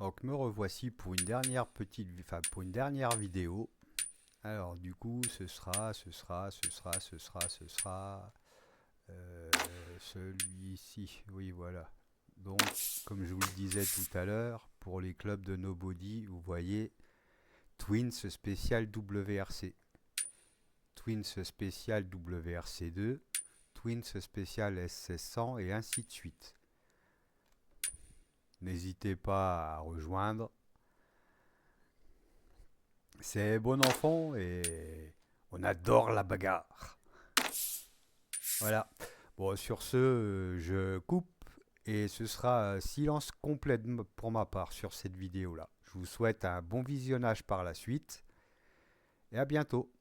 Donc me revoici pour une dernière pour une dernière vidéo. Alors du coup ce sera celui-ci. Oui voilà. Donc comme je vous le disais tout à l'heure, pour les clubs de Nobody, vous voyez Twins spécial WRC, Twins spécial WRC2, Twins spécial S1600 et ainsi de suite. N'hésitez pas à rejoindre. C'est bon enfant et on adore la bagarre. Voilà. Bon, sur ce, je coupe et ce sera silence complet pour ma part sur cette vidéo-là. Je vous souhaite un bon visionnage par la suite et à bientôt.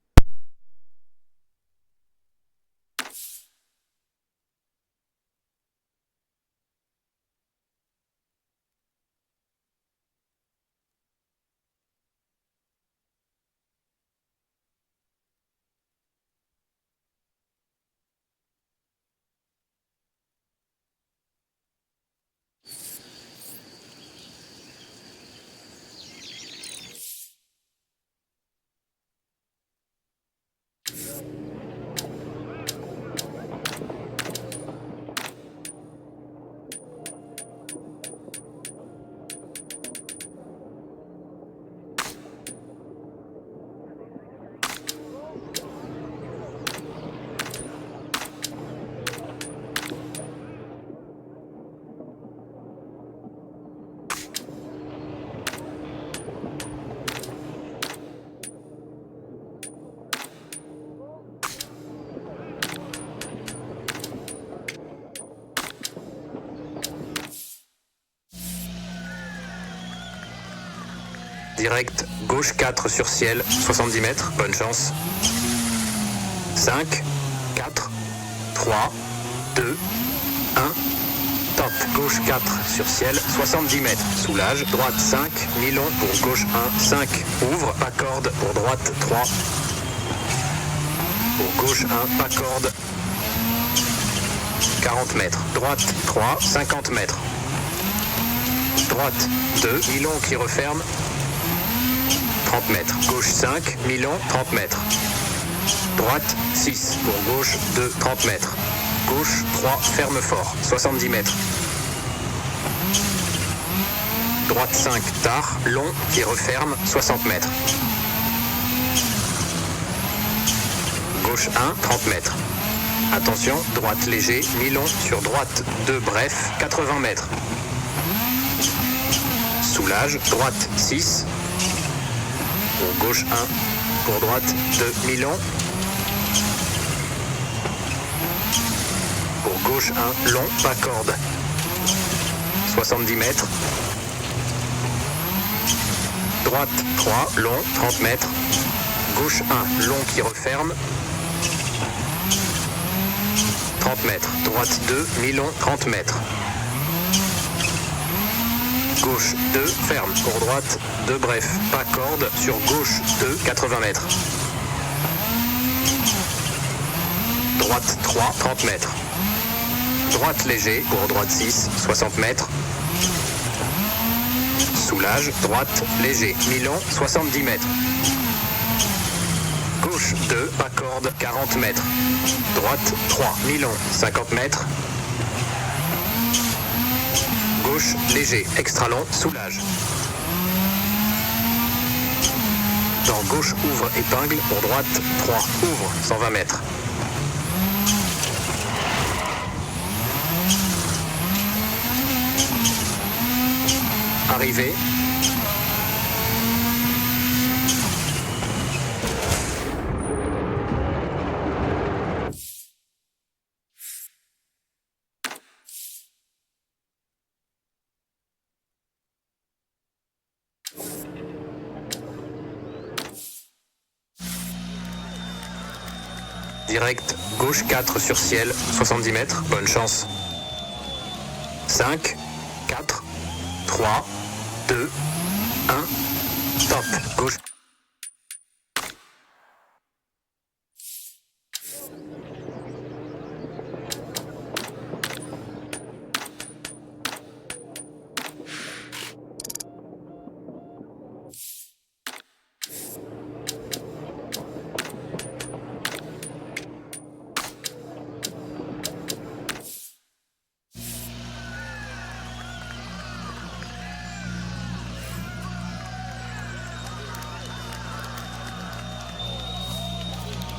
Direct, gauche 4 sur ciel, 70 mètres, bonne chance. 5, 4, 3, 2, 1, top. Gauche 4 sur ciel, 70 mètres, soulage. Droite 5, mi-long pour gauche 1, 5, ouvre, pas corde pour droite 3. Pour gauche 1, pas corde. 40 mètres, droite 3, 50 mètres. Droite 2, mi-long qui referme. 30 mètres. Gauche 5, mi-long, 30 mètres. Droite 6, pour gauche 2, 30 mètres. Gauche 3, ferme fort, 70 mètres. Droite 5, tard, long, qui referme, 60 mètres. Gauche 1, 30 mètres. Attention, droite léger, mi-long, sur droite 2, bref, 80 mètres. Soulage, droite 6. Pour gauche 1, pour droite 2, mi-long. Pour gauche 1, long, pas corde. 70 mètres. Droite 3, long, 30 mètres. Gauche 1, long qui referme. 30 mètres. Droite 2, mi-long, 30 mètres. Gauche 2, ferme. Pour droite 2, bref. Pas corde. Sur gauche 2, 80 mètres. Droite 3, 30 mètres. Droite léger. Pour droite 6, 60 mètres. Soulage. Droite léger. Mi-long, 70 mètres. Gauche 2, pas corde, 40 mètres. Droite 3, mi-long, 50 mètres. Gauche, léger, extra long, soulage. Dans gauche, ouvre, épingle, pour droite, 3, ouvre, 120 mètres. Arrivée. Direct, gauche 4 sur ciel, 70 mètres, bonne chance. 5, 4, 3, 2, 1, top, gauche.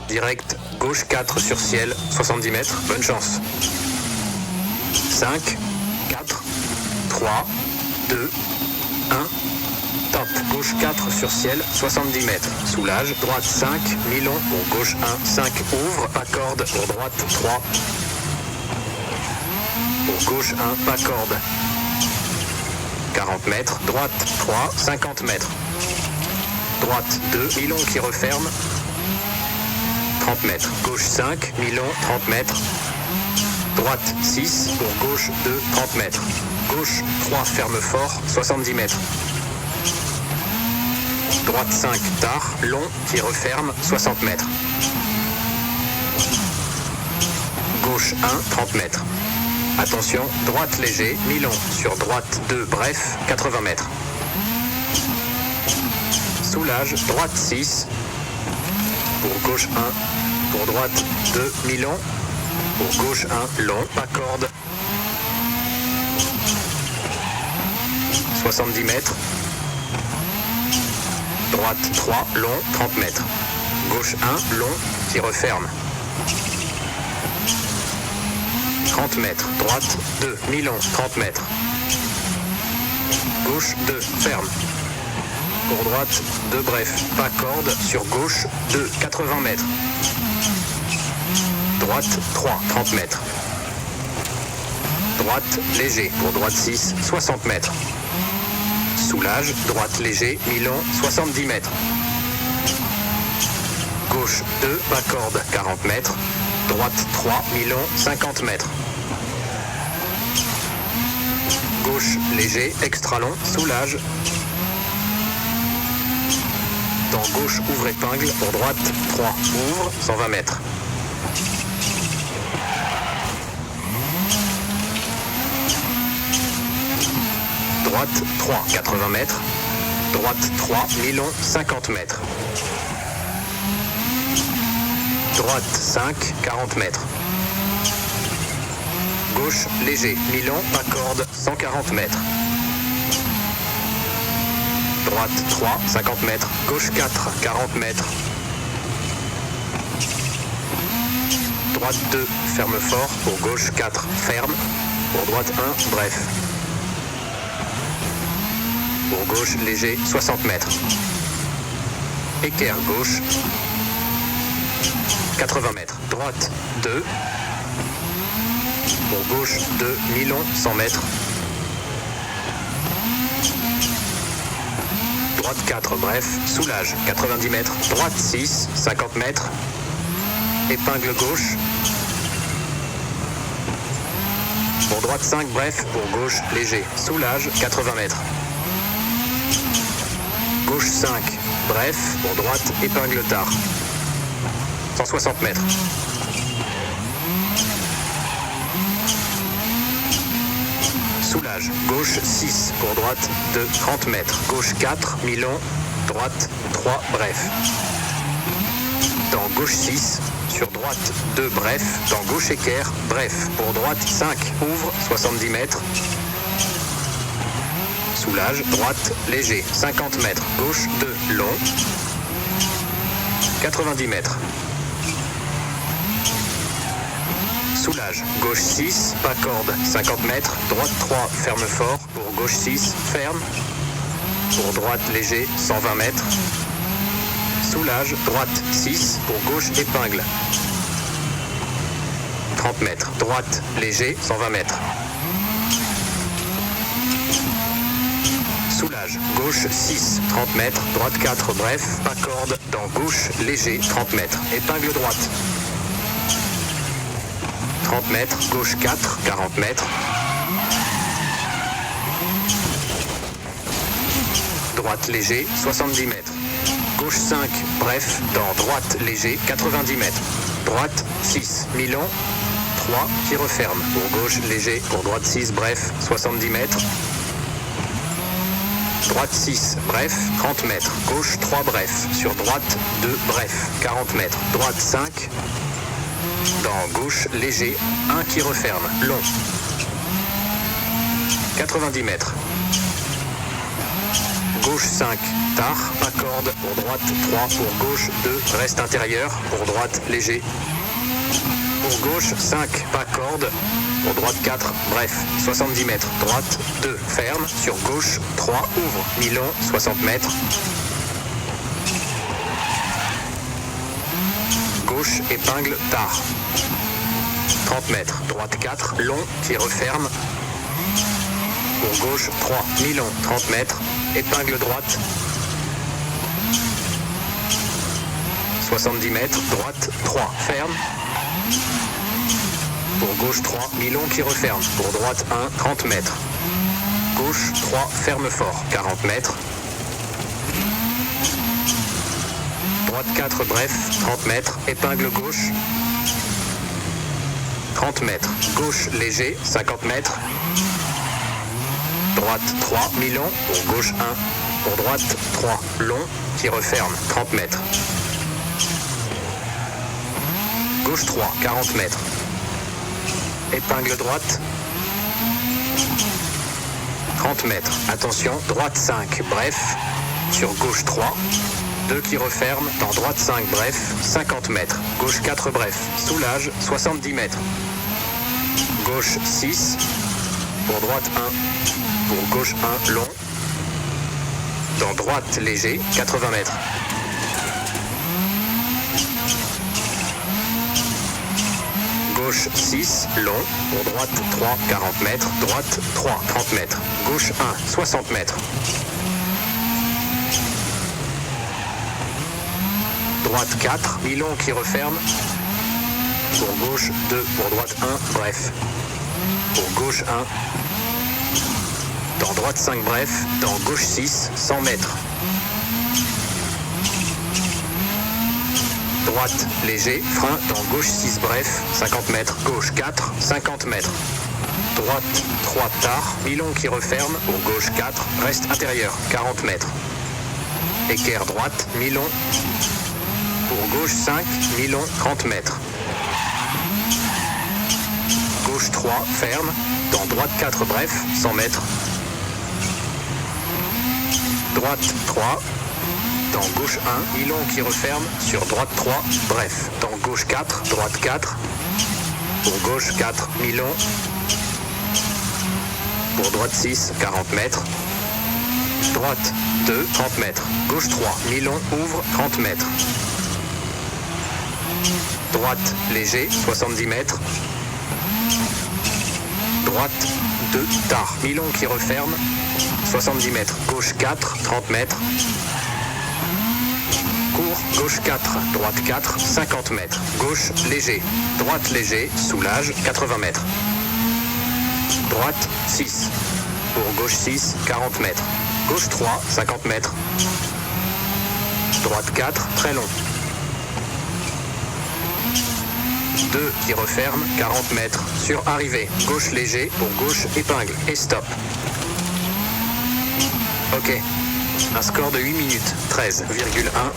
direct, gauche 4 sur ciel, 70 mètres, bonne chance. 5, 4, 3, 2, 1, top, gauche 4 sur ciel, 70 mètres, soulage, droite 5, mi-long, pour gauche 1, 5, ouvre, pas corde, pour droite 3, pour gauche 1, pas corde, 40 mètres, droite 3, 50 mètres, droite 2, mi-long qui referme, 30 mètres, gauche 5, mi-long, 30 mètres, droite 6, pour gauche 2, 30 mètres, gauche 3, ferme fort, 70 mètres, droite 5, tard, long, qui referme, 60 mètres, gauche 1, 30 mètres, attention, droite léger, mi-long, sur droite 2, bref, 80 mètres, soulage, droite 6, pour gauche 1, pour droite 2, mi-long, pour gauche 1, long, pas corde, 70 mètres, droite 3, long, 30 mètres, gauche 1, long, qui referme, 30 mètres, droite 2, mi-long, 30 mètres, gauche 2, ferme, pour droite 2, bref, pas corde, sur gauche 2, 80 mètres, droite 3, 30 mètres, droite léger, pour droite 6, 60 mètres, soulage, droite léger, mi-long, 70 mètres, gauche 2, pas corde, 40 mètres, droite 3, mi-long, 50 mètres, gauche léger, extra long, soulage, dans gauche ouvre épingle, pour droite 3, ouvre, 120 mètres. Droite 3, 80 mètres. Droite 3, mi-long, 50 mètres. Droite 5, 40 mètres. Gauche léger, mi-long, pas corde, 140 mètres. Droite 3, 50 mètres. Gauche 4, 40 mètres. Droite 2, ferme fort. Pour gauche 4, ferme. Pour droite 1, bref. Pour gauche léger, 60 mètres. Équerre gauche, 80 mètres. Droite 2. Pour gauche 2, mi-long, 100 mètres. Droite 4, bref, soulage, 90 mètres. Droite 6, 50 mètres. Épingle gauche. Pour droite 5, bref, pour gauche léger. Soulage, 80 mètres. Gauche 5, bref, pour droite, épingle tard. 160 mètres. Soulage, gauche 6, pour droite 2, 30 mètres. Gauche 4, mi-long, droite 3, bref. Dans gauche 6, sur droite 2, bref. Dans gauche équerre, bref. Pour droite 5, ouvre, 70 mètres. Soulage, droite, léger, 50 mètres, gauche 2, long, 90 mètres. Soulage, gauche 6, pas corde, 50 mètres, droite 3, ferme fort, pour gauche 6, ferme, pour droite léger, 120 mètres. Soulage, droite 6, pour gauche épingle, 30 mètres, droite léger, 120 mètres. Soulage, gauche 6, 30 mètres, droite 4, bref, pas corde, dans gauche léger, 30 mètres, épingle droite. 30 mètres, gauche 4, 40 mètres. Droite léger, 70 mètres. Gauche 5, bref, dans droite léger, 90 mètres. Droite 6, mi-long, 3, qui referme. Pour gauche léger, pour droite 6, bref, 70 mètres. Droite 6, bref, 30 mètres. Gauche 3, bref. Sur droite 2, bref, 40 mètres. Droite 5. Dans gauche léger, 1 qui referme. Long. 90 mètres. Gauche gauche 5, tard, pas corde, pour droite 3, pour gauche 2, reste intérieur, pour droite léger. Pour gauche 5, pas corde, pour droite 4, bref, 70 mètres, droite 2, ferme, sur gauche 3, ouvre, mi-long, 60 mètres. Gauche, épingle, tard. 30 mètres, droite 4, long, qui referme. Pour gauche 3, mi-long, 30 mètres, épingle droite. 70 mètres, droite 3, ferme. Pour gauche 3, mi-long qui referme. Pour droite 1, 30 mètres. Gauche 3, ferme fort, 40 mètres. Droite 4, bref, 30 mètres, épingle gauche. 30 mètres. Gauche léger, 50 mètres. Droite 3, mi-long, pour gauche 1. Pour droite 3, long, qui referme, 30 mètres. Gauche 3, 40 mètres. Épingle droite. 30 mètres. Attention, droite 5, bref. Sur gauche 3. 2 qui referme. Dans droite 5, bref. 50 mètres. Gauche 4, bref. Soulage, 70 mètres. Gauche 6. Pour droite 1. Pour gauche 1, long. Dans droite léger, 80 mètres. Gauche 6, long, pour droite 3, 40 mètres, droite 3, 30 mètres, gauche 1, 60 mètres. Droite 4, mi-long qui referme, pour gauche 2, pour droite 1, bref. Pour gauche 1, dans droite 5, bref, dans gauche 6, 100 mètres. Droite, léger, frein, dans gauche 6, bref, 50 mètres, gauche 4, 50 mètres. Droite 3, tard, mi-long qui referme, pour gauche 4, reste intérieur, 40 mètres. Équerre droite, mi-long, pour gauche 5, mi-long, 30 mètres. Gauche 3, ferme, dans droite 4, bref, 100 mètres. Droite 3, dans gauche 1, mi-long qui referme, sur droite 3, bref. Dans gauche 4, droite 4, pour gauche 4, mi-long, pour droite 6, 40 mètres. Droite 2, 30 mètres. Gauche 3, mi-long, ouvre, 30 mètres. Droite léger, 70 mètres. Droite 2, tard, mi-long qui referme, 70 mètres. Gauche 4, 30 mètres. Court, gauche 4, droite 4, 50 mètres. Gauche léger, droite léger, soulage, 80 mètres. Droite 6, pour gauche 6, 40 mètres. Gauche 3, 50 mètres. Droite 4, très long. 2 qui referme, 40 mètres. Sur arrivée, gauche léger, pour gauche épingle et stop. Ok. Un score de 8 minutes, 13,1.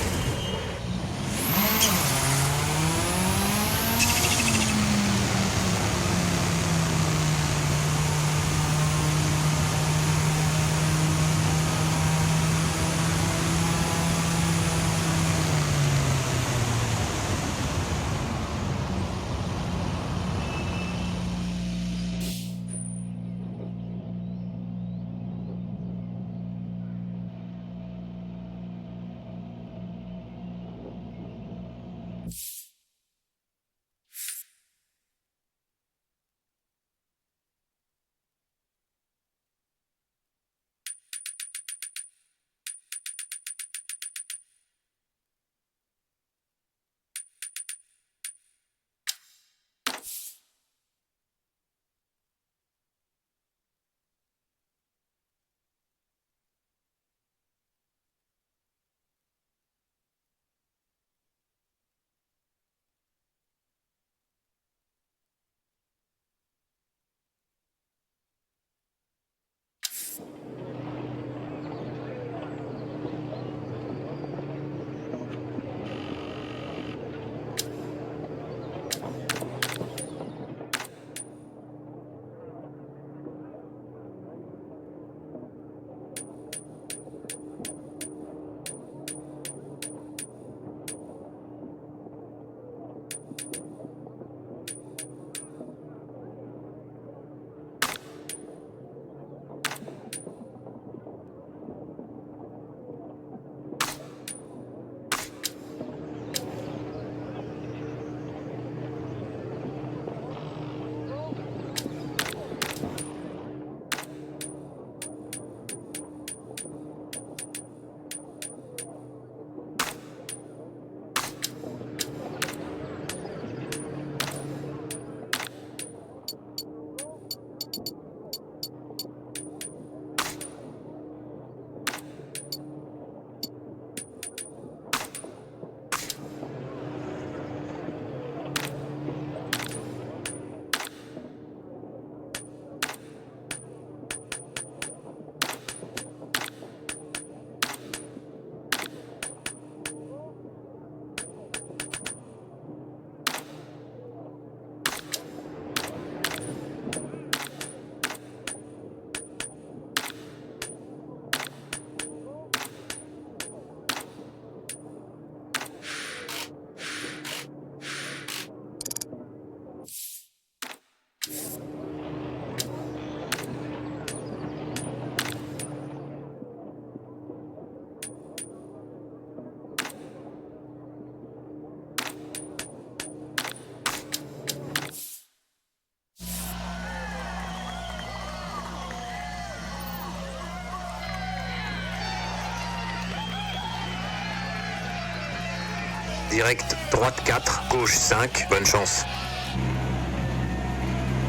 direct, droite 4, gauche 5, bonne chance.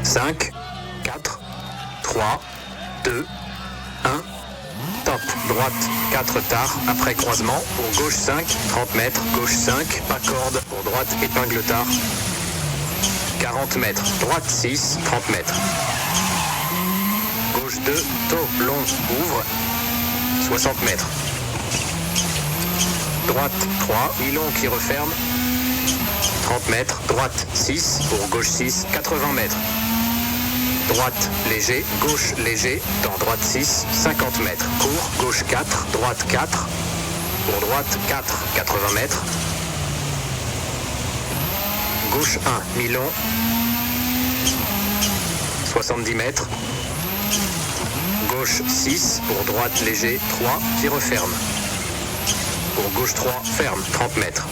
5, 4, 3, 2, 1, top, droite 4 tard, après croisement, pour gauche 5, 30 mètres, gauche 5, pas corde, pour droite épingle tard, 40 mètres, droite 6, 30 mètres. Gauche 2, taux long, ouvre, 60 mètres. Droite 3, milon qui referme, 30 mètres, droite 6, pour gauche 6, 80 mètres. Droite léger, gauche léger, dans droite 6, 50 mètres. Court, gauche 4, droite 4, pour droite 4, 80 mètres. Gauche 1, milon, 70 mètres. Gauche 6, pour droite léger, 3, qui referme. Pour gauche 3, ferme, 30 mètres.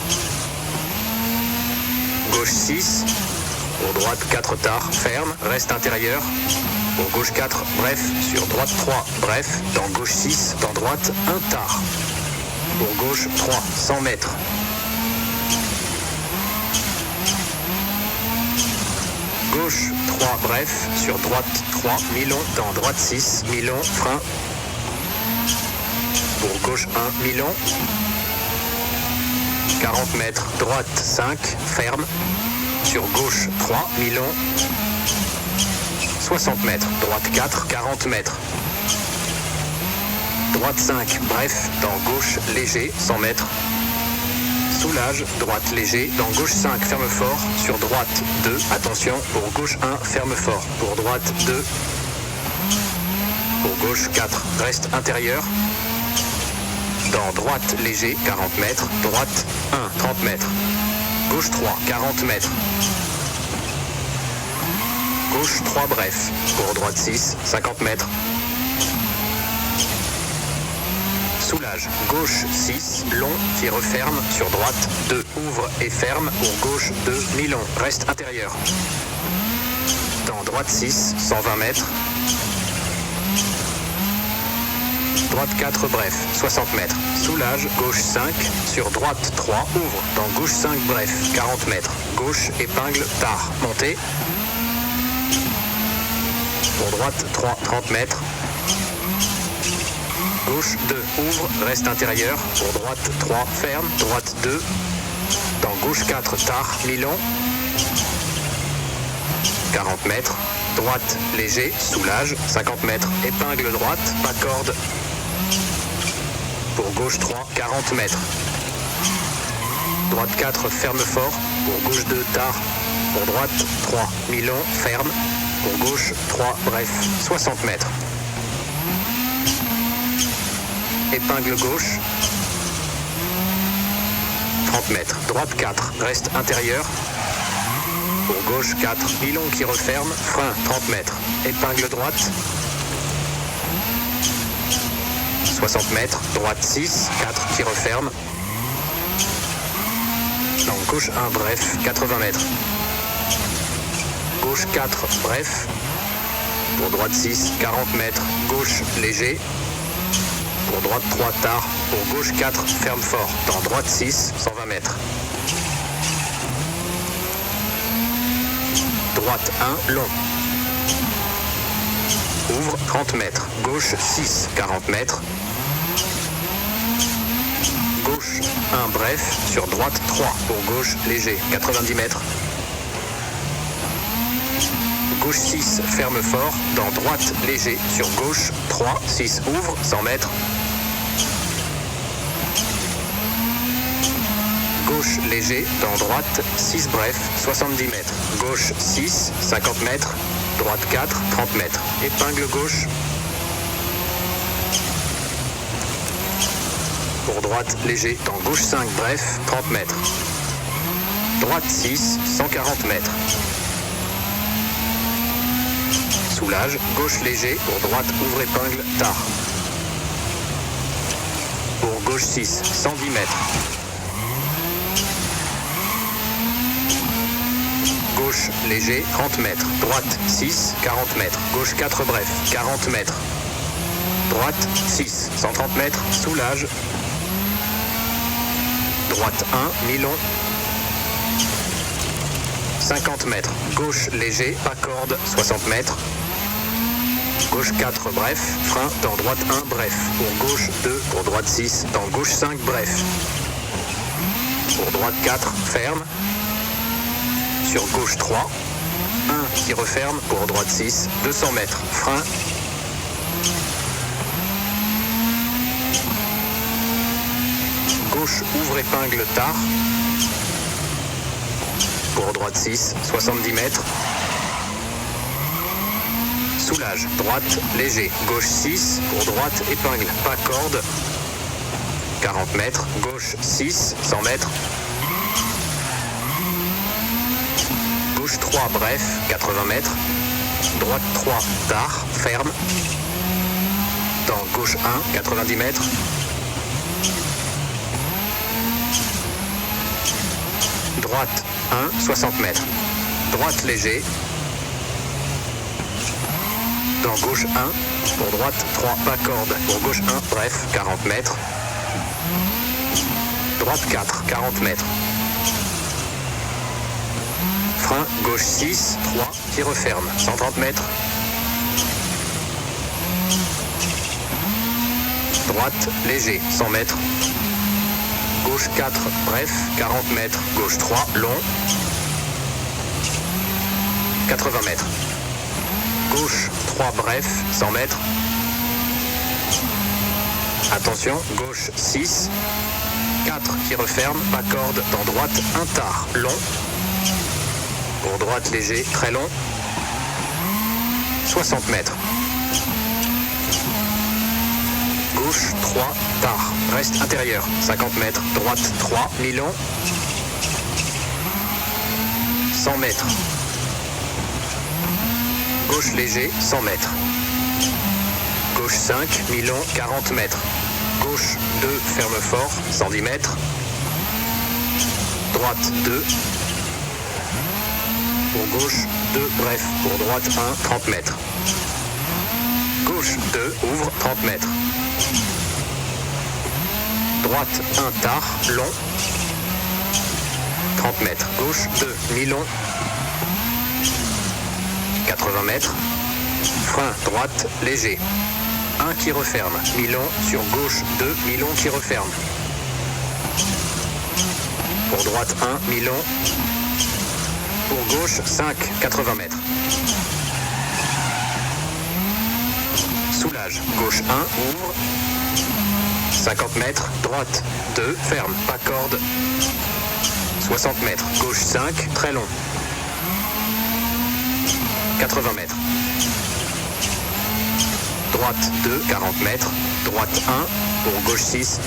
Gauche 6, pour droite 4 tard, ferme, reste intérieur. Pour gauche 4, bref, sur droite 3, bref, dans gauche 6, dans droite 1 tard. Pour gauche 3, 100 mètres. Gauche 3, bref, sur droite 3, milon, dans droite 6, milon, frein. Pour gauche 1, milon. 40 mètres, droite 5, ferme. Sur gauche 3, milon. 60 mètres, droite 4, 40 mètres. Droite 5, bref, dans gauche léger, 100 mètres. Soulage, droite léger, dans gauche 5, ferme fort. Sur droite 2, attention, pour gauche 1, ferme fort. Pour droite 2. Pour gauche 4, reste intérieur. Dans droite léger, 40 mètres. Droite 1, 30 mètres. Gauche 3, 40 mètres. Gauche 3, bref. Pour droite 6, 50 mètres. Soulage. Gauche 6, long, qui referme. Sur droite 2, ouvre et ferme. Pour gauche 2, mi-long. Reste intérieur. Dans droite 6, 120 mètres. Droite 4, bref, 60 mètres. Soulage, gauche 5, sur droite 3, ouvre. Dans gauche 5, bref, 40 mètres. Gauche, épingle, tard, montée. Pour droite 3, 30 mètres. Gauche 2, ouvre, reste intérieur. Pour droite 3, ferme. Droite 2. Dans gauche 4, tard, mi-long. 40 mètres. Droite, léger, soulage, 50 mètres. Épingle droite, pas corde. Pour gauche 3, 40 mètres. Droite 4, ferme fort. Pour gauche 2, tard. Pour droite 3, mi-long, ferme. Pour gauche 3, bref, 60 mètres. Épingle gauche. 30 mètres. Droite 4, reste intérieur. Pour gauche 4, mi-long qui referme. Frein, 30 mètres. Épingle droite. 60 mètres, droite 6, 4 qui referme. Dans gauche 1, bref, 80 mètres. Gauche 4, bref. Pour droite 6, 40 mètres. Gauche léger. Pour droite 3, tard. Pour gauche 4, ferme fort. Dans droite 6, 120 mètres. Droite 1, long. Ouvre, 30 mètres. Gauche 6, 40 mètres. Gauche 1, bref. Sur droite 3. Pour gauche, léger, 90 mètres. Gauche 6, ferme fort. Dans droite, léger. Sur gauche 3, 6, ouvre, 100 mètres. Gauche, léger. Dans droite, 6, bref, 70 mètres. Gauche 6, 50 mètres. Droite 4, 30 mètres. Épingle gauche. Pour droite, léger. Dans gauche 5, bref, 30 mètres. Droite 6, 140 mètres. Soulage. Gauche léger. Pour droite, ouvre épingle, tard. Pour gauche 6, 110 mètres. Gauche léger, 30 mètres. Droite 6, 40 mètres. Gauche 4, bref, 40 mètres. Droite 6, 130 mètres. Soulage. droite 1, mi-long. 50 mètres, gauche léger, pas corde, 60 mètres. Gauche 4, bref, frein, dans droite 1, bref. Pour gauche 2, pour droite 6, dans gauche 5, bref. Pour droite 4, ferme. Sur gauche 3, 1 qui referme, pour droite 6, 200 mètres, frein. Gauche ouvre épingle tard. Pour droite 6, 70 mètres. Soulage, droite, léger. Gauche 6, pour droite, épingle, pas corde. 40 mètres. Gauche 6, 100 mètres. Gauche 3, bref, 80 mètres. Droite 3, tard, ferme. Dans gauche 1, 90 mètres. Droite 1, 60 mètres. Droite léger. Dans gauche 1, pour droite 3, pas corde. Pour gauche 1, bref, 40 mètres. Droite 4, 40 mètres. Frein, gauche 6, 3, qui referme, 130 mètres. Droite, léger, 100 mètres. Gauche 4, bref, 40 mètres. Gauche 3, long. 80 mètres. Gauche 3, bref, 100 mètres. Attention, gauche 6. 4 qui referme, pas corde, dans droite, un tard, long. Pour droite, léger, très long. 60 mètres. Gauche 3, tard, reste intérieur, 50 mètres. Droite 3, mi-long. 100 mètres. Gauche léger, 100 mètres. Gauche 5, mi-long, 40 mètres. Gauche 2, ferme fort, 110 mètres. Droite 2. Pour gauche 2, bref. Pour droite 1, 30 mètres. Gauche 2, ouvre, 30 mètres. Droite 1, tard, long. 30 mètres. Gauche 2, mi-long. 80 mètres. Frein, droite, léger. 1 qui referme. Mi-long sur gauche 2, mi-long qui referme. Pour droite 1, mi-long. Pour gauche 5, 80 mètres. Soulage. Gauche 1, ouvre. 50 mètres. Droite 2, ferme. Pas corde. 60 mètres. Gauche 5, très long. 80 mètres. Droite 2, 40 mètres. Droite 1, pour gauche 6.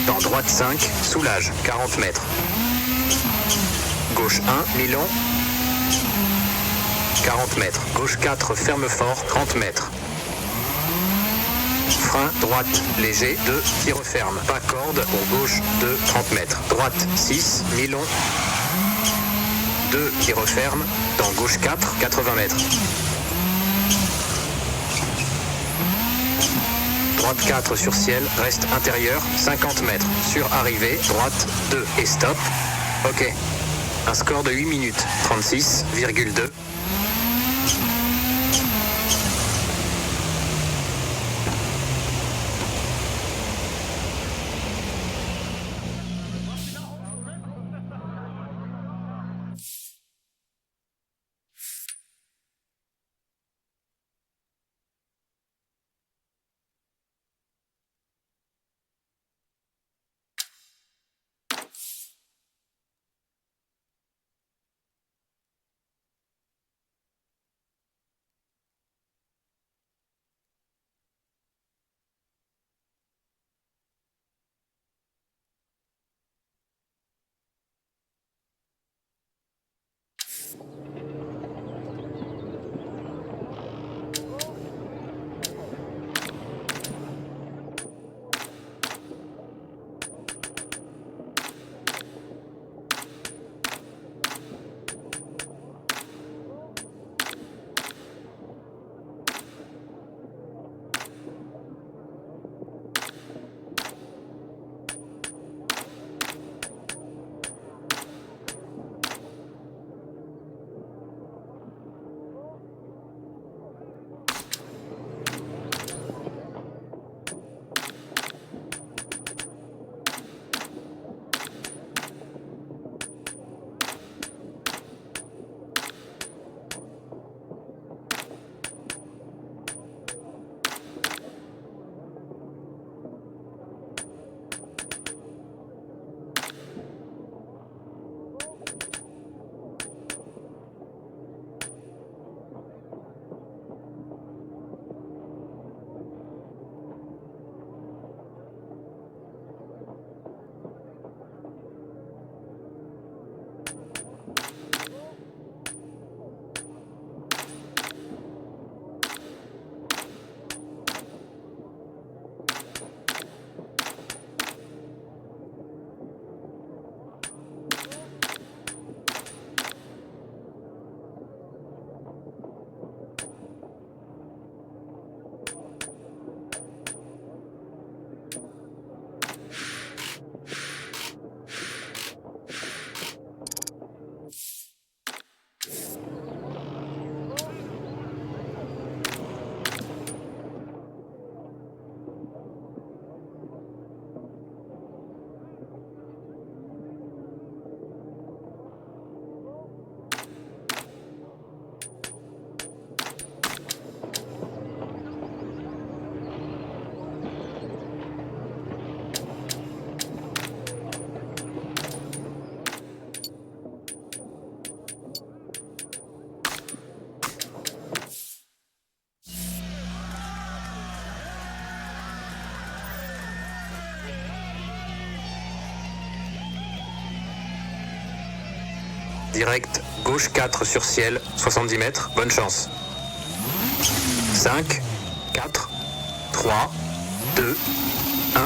Dans droite 5, soulage, 40 mètres. Gauche 1, mi-long. 40 mètres. Gauche 4, ferme fort, 30 mètres. Frein, droite, léger, 2, qui referme. Pas corde, pour gauche 2, 30 mètres. Droite 6, mi-long. 2 qui referme. Dans gauche 4, 80 mètres. Droite 4 sur ciel, reste intérieur, 50 mètres. Sur arrivée, droite 2 et stop. Ok. Un score de 8 minutes, 36,2. direct, gauche 4 sur ciel, 70 mètres, bonne chance. 5, 4, 3, 2, 1,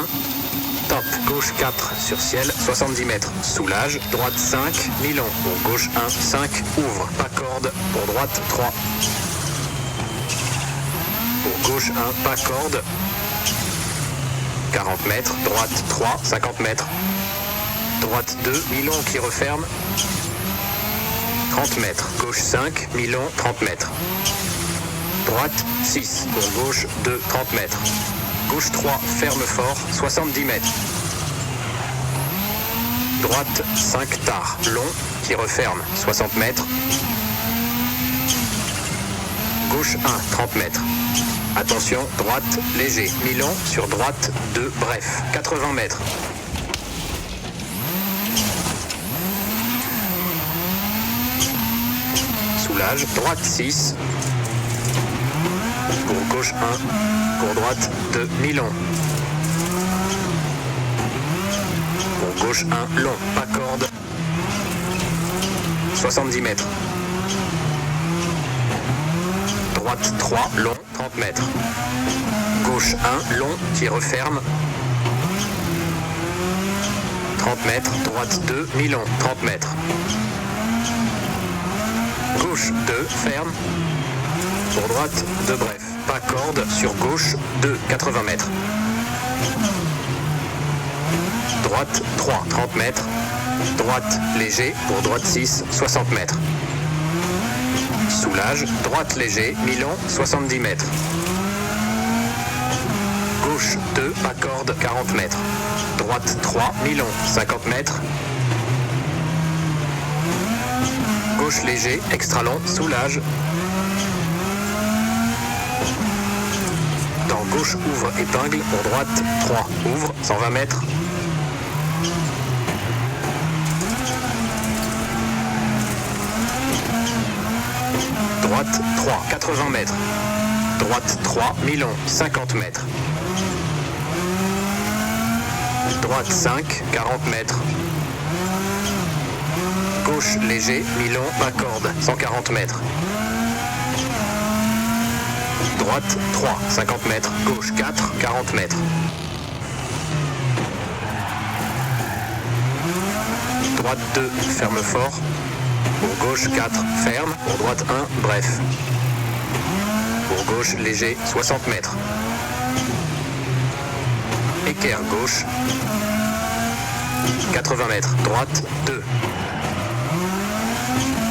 top, gauche 4 sur ciel, 70 mètres, soulage, droite 5, mi-long, pour gauche 1, 5, ouvre, pas corde, pour droite 3. Pour gauche 1, pas corde, 40 mètres, droite 3, 50 mètres, droite 2, mi-long qui referme, 30 mètres, gauche 5, mi-long, 30 mètres. Droite 6, pour gauche 2, 30 mètres. Gauche 3, ferme fort, 70 mètres. Droite 5, tard, long, qui referme, 60 mètres. Gauche 1, 30 mètres. Attention, droite, léger, mi-long, sur droite 2, bref, 80 mètres. Soulage, droite 6. Pour gauche 1, pour droite 2, mi-long. Pour gauche 1, long, pas corde. 70 mètres. Droite 3, long, 30 mètres. Gauche 1, long, qui referme. 30 mètres. Droite 2, mi-long, 30 mètres. Gauche 2, ferme. Pour droite 2, bref. Pas corde, sur gauche 2, 80 mètres. Droite 3, 30 mètres. Droite léger, pour droite 6, 60 mètres. Soulage, droite léger, mi-long, 70 mètres. Gauche 2, pas corde, 40 mètres. Droite 3, mi-long, 50 mètres. Gauche léger, extra long, soulage. Dans gauche ouvre, épingle, pour droite 3, ouvre, 120 mètres. Droite 3, 80 mètres. Droite 3, mi-long, 50 mètres. Droite 5, 40 mètres. Gauche léger, mi-long, pas corde, 140 mètres. Droite 3, 50 mètres. Gauche 4, 40 mètres. Droite 2, ferme fort. Pour gauche 4, ferme. Pour droite 1, bref. Pour gauche léger, 60 mètres. Équerre gauche. 80 mètres. Droite 2.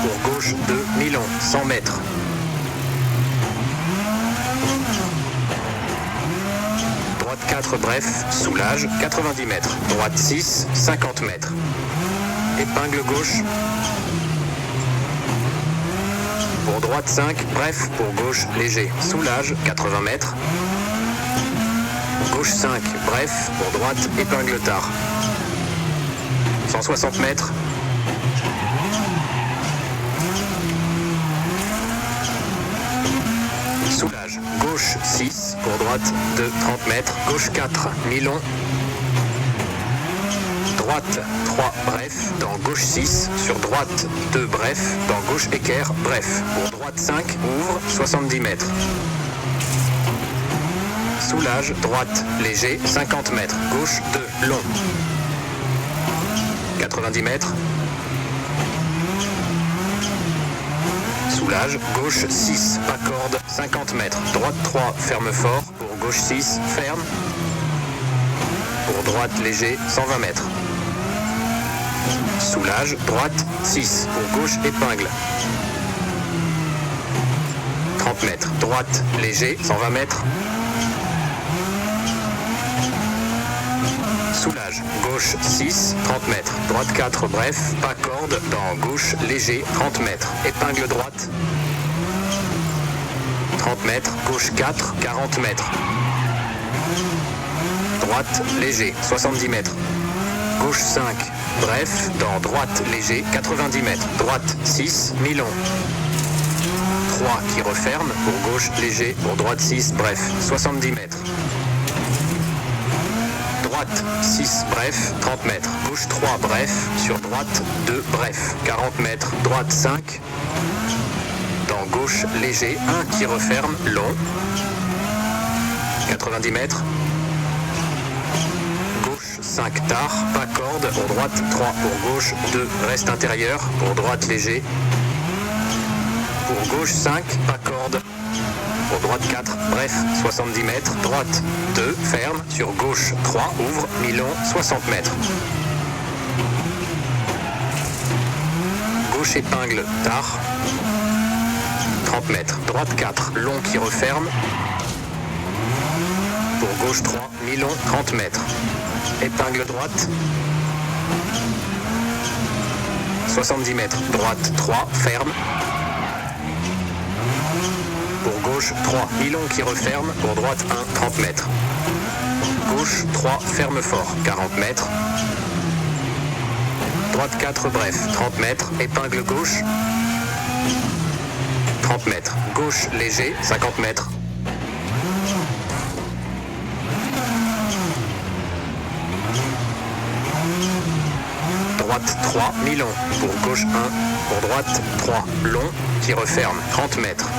Pour gauche 2, mi-long, 100 mètres. Droite 4, bref, soulage, 90 mètres. Droite 6, 50 mètres. Épingle gauche. Pour droite 5, bref, pour gauche léger. Soulage, 80 mètres. Gauche 5, bref, pour droite, épingle tard. 160 mètres. Soulage. Gauche 6, pour droite 2, 30 mètres. Gauche 4, mi-long. Droite 3, bref, dans gauche 6, sur droite 2, bref, dans gauche équerre, bref. Pour droite 5, ouvre, 70 mètres. Soulage, droite, léger, 50 mètres. Gauche 2, long. 90 mètres. Soulage, gauche 6, pas corde, 50 mètres. Droite 3, ferme fort. Pour gauche 6, ferme. Pour droite léger, 120 mètres. Soulage, droite 6, pour gauche épingle. 30 mètres. Droite léger, 120 mètres. Soulage, gauche 6, 30 mètres. Droite 4, bref, pas corde, dans gauche léger, 30 mètres. Épingle droite. 30 mètres. Gauche 4, 40 mètres. Droite léger, 70 mètres. Gauche 5, bref, dans droite léger, 90 mètres. Droite 6, mi-long. 3 qui referme, pour gauche léger, pour droite 6, bref, 70 mètres. droite 6 bref, 30 mètres. Gauche 3 bref, sur droite 2 bref, 40 mètres. Droite 5. Dans gauche léger, 1 qui referme, long. 90 mètres. Gauche 5 tard, pas corde. Pour droite 3 pour gauche, 2 reste intérieur. Pour droite léger. Pour gauche 5, pas corde. Pour droite 4, bref, 70 mètres. Droite 2, ferme. Sur gauche 3, ouvre, mi-long, 60 mètres. Gauche épingle, tard. 30 mètres. Droite 4, long qui referme. Pour gauche 3, mi-long, 30 mètres. Épingle droite. 70 mètres. Droite 3, ferme. Pour gauche 3, mi-long qui referme. Pour droite 1, 30 mètres. Gauche 3, ferme fort, 40 mètres. Droite 4, bref, 30 mètres. Épingle gauche. 30 mètres. Gauche léger, 50 mètres. Droite 3, mi-long. Pour gauche 1. Pour droite 3, long, qui referme, 30 mètres.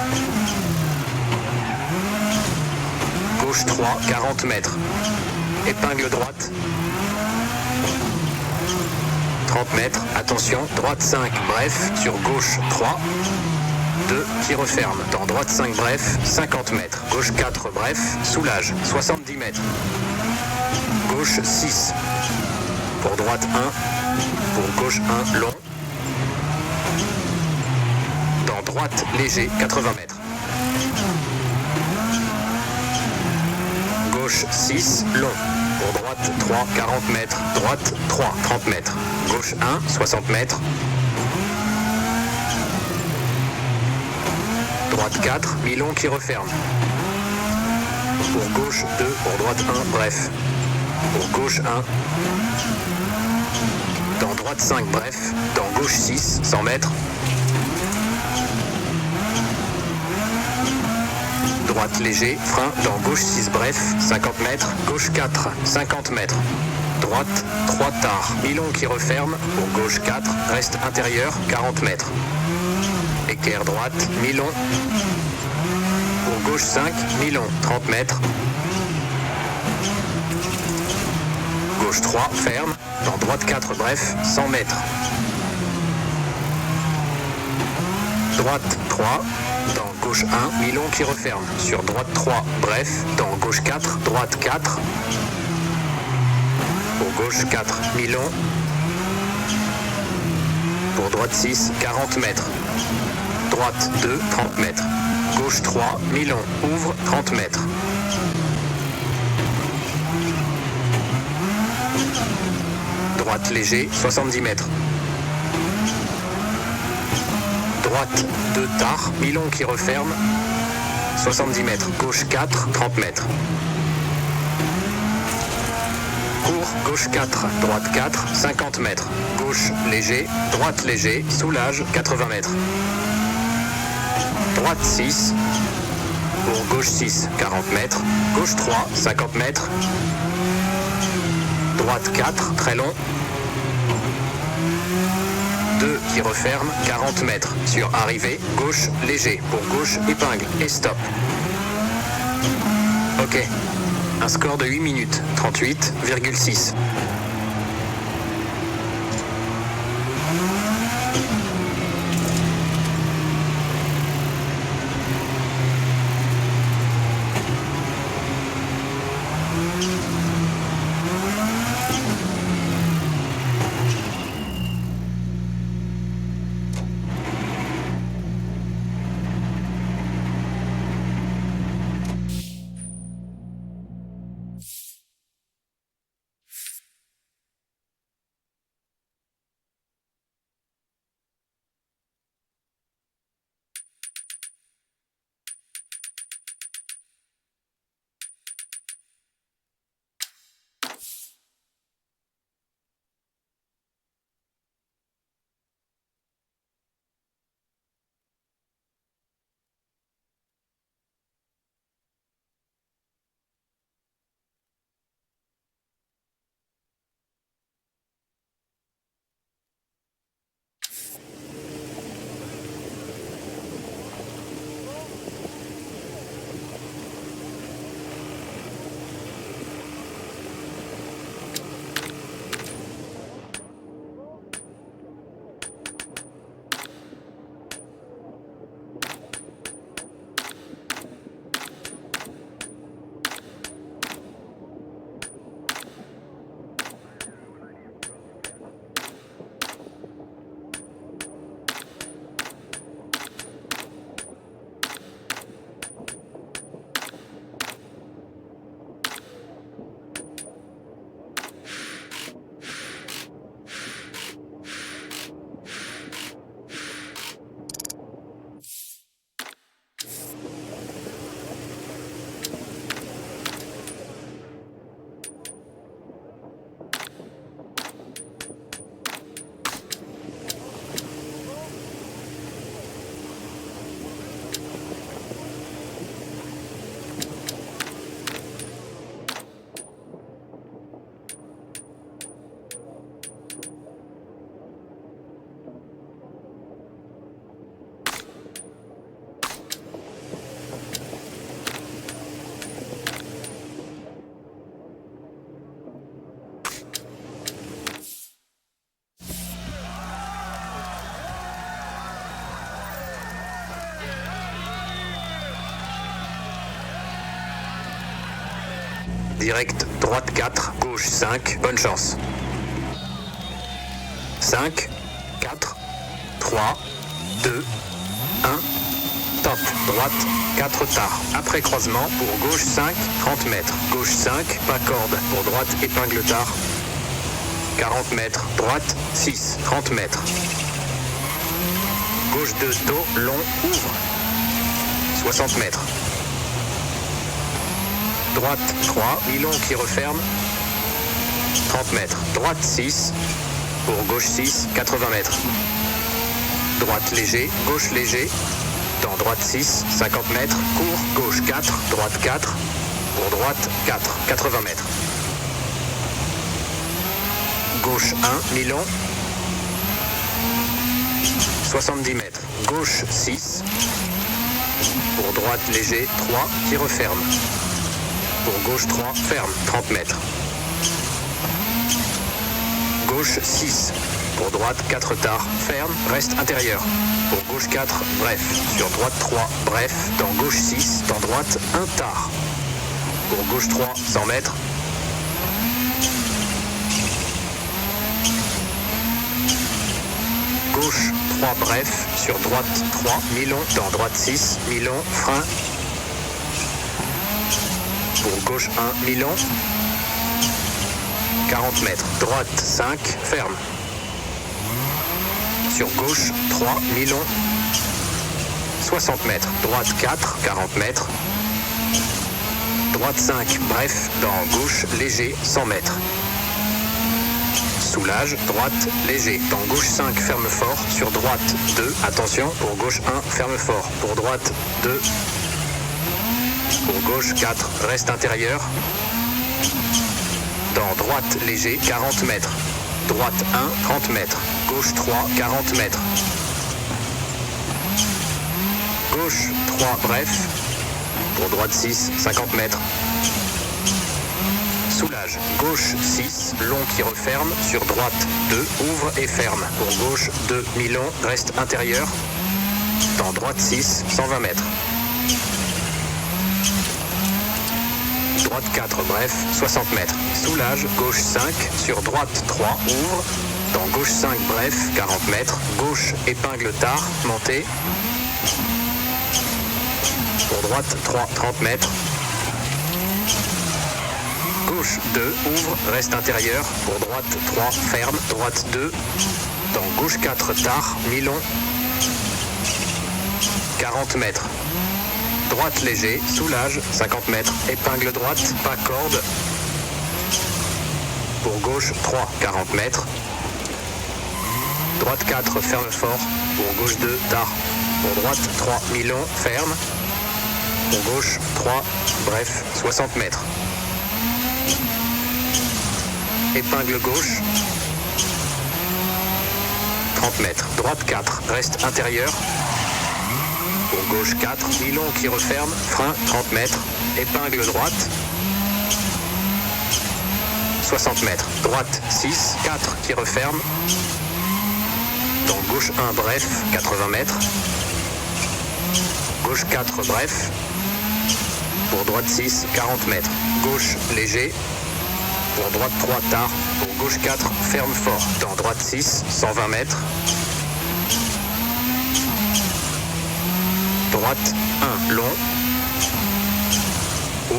Gauche 3, 40 mètres. Épingle droite. 30 mètres. Attention, droite 5, bref, sur gauche 3. 2 qui referme. Dans droite 5, bref, 50 mètres. Gauche 4, bref, soulage, 70 mètres. Gauche 6. Pour droite 1. Pour gauche 1, long. Dans droite léger, 80 mètres. Gauche 6, long. Pour droite 3, 40 mètres. Droite 3, 30 mètres. Gauche 1, 60 mètres. Droite 4, mi-long qui referme. Pour gauche 2, pour droite 1, bref. Pour gauche 1. Dans droite 5, bref. Dans gauche 6, 100 mètres. Droite léger, frein, dans gauche 6, bref, 50 mètres. Gauche 4, 50 mètres. Droite 3 tard, mi-long qui referme. Pour gauche 4, reste intérieur, 40 mètres. Équerre droite, mi-long. Pour gauche 5, mi-long, 30 mètres. Gauche 3, ferme. Dans droite 4, bref, 100 mètres. Droite 3, dans gauche 1, mi-long qui referme. Sur droite 3, bref, dans gauche 4, droite 4. Pour gauche 4, mi-long. Pour droite 6, 40 mètres. Droite 2, 30 mètres. Gauche 3, mi-long, ouvre, 30 mètres. Droite léger, 70 mètres. Droite 2 tard, mi-long qui referme, 70 mètres. Gauche 4, 30 mètres. Court, gauche 4, droite 4, 50 mètres. Gauche léger, droite léger, soulage, 80 mètres. Droite 6, pour gauche 6, 40 mètres. Gauche 3, 50 mètres. Droite 4, très long. 2 qui referme, 40 mètres. Sur arrivée, gauche léger. Pour gauche, épingle et stop. Ok. Un score de 8 minutes, 38,6. direct, droite 4, gauche 5, bonne chance. 5, 4, 3, 2, 1, top, droite, 4 tard. Après croisement, pour gauche 5, 30 mètres. Gauche 5, pas corde. Pour droite, épingle tard. 40 mètres. Droite, 6, 30 mètres. Gauche 2, dos, long, ouvre. 60 mètres. Droite 3, mi-long qui referme. 30 mètres. Droite 6, pour gauche 6, 80 mètres. Droite léger, gauche léger. Dans droite 6, 50 mètres. Court, gauche 4, droite 4. Pour droite 4, 80 mètres. Gauche 1, mi-long. 70 mètres. Gauche 6. Pour droite léger 3 qui referme. Pour gauche 3, ferme, 30 mètres. Gauche 6. Pour droite 4 tard, ferme, reste intérieur. Pour gauche 4, bref. Sur droite 3, bref. Dans gauche 6, dans droite 1 tard. Pour gauche 3, 100 mètres. Gauche 3, bref. Sur droite 3, mi-long. Dans droite 6, mi-long, frein. Pour gauche 1, mi-long. 40 mètres. Droite 5, ferme. Sur gauche 3, mi-long. 60 mètres. Droite 4, 40 mètres. Droite 5, bref. Dans gauche léger, 100 mètres. Soulage, droite, léger. Dans gauche 5, ferme fort. Sur droite 2, attention. Pour gauche 1, ferme fort. Pour droite 2. Pour gauche 4, reste intérieur. Dans droite léger, 40 mètres. Droite 1, 30 mètres. Gauche 3, 40 mètres. Gauche 3, bref. Pour droite 6, 50 mètres. Soulage. Gauche 6, long qui referme. Sur droite 2, ouvre et ferme. Pour gauche 2, mi-long, reste intérieur. Dans droite 6, 120 mètres. Droite 4, bref, 60 mètres. Soulage, gauche 5, sur droite 3, ouvre. Dans gauche 5, bref, 40 mètres. Gauche, épingle tard, montée. Pour droite 3, 30 mètres. Gauche 2, ouvre, reste intérieur. Pour droite 3, ferme. Droite 2. Dans gauche 4, tard, mi-long. 40 mètres. Droite léger, soulage, 50 mètres, épingle droite, pas corde. Pour gauche 3, 40 mètres. Droite 4, ferme fort. Pour gauche 2, tard. Pour droite 3, mi-long, ferme. Pour gauche 3, bref, 60 mètres. Épingle gauche. 30 mètres. Droite 4, reste intérieur. Pour gauche 4, mi-long qui referme, frein 30 mètres, épingle droite, 60 mètres, droite 6, 4 qui referme, dans gauche 1 bref, 80 mètres, gauche 4 bref, pour droite 6, 40 mètres, gauche léger, pour droite 3 tard, pour gauche 4 ferme fort, dans droite 6, 120 mètres, droite 1, long.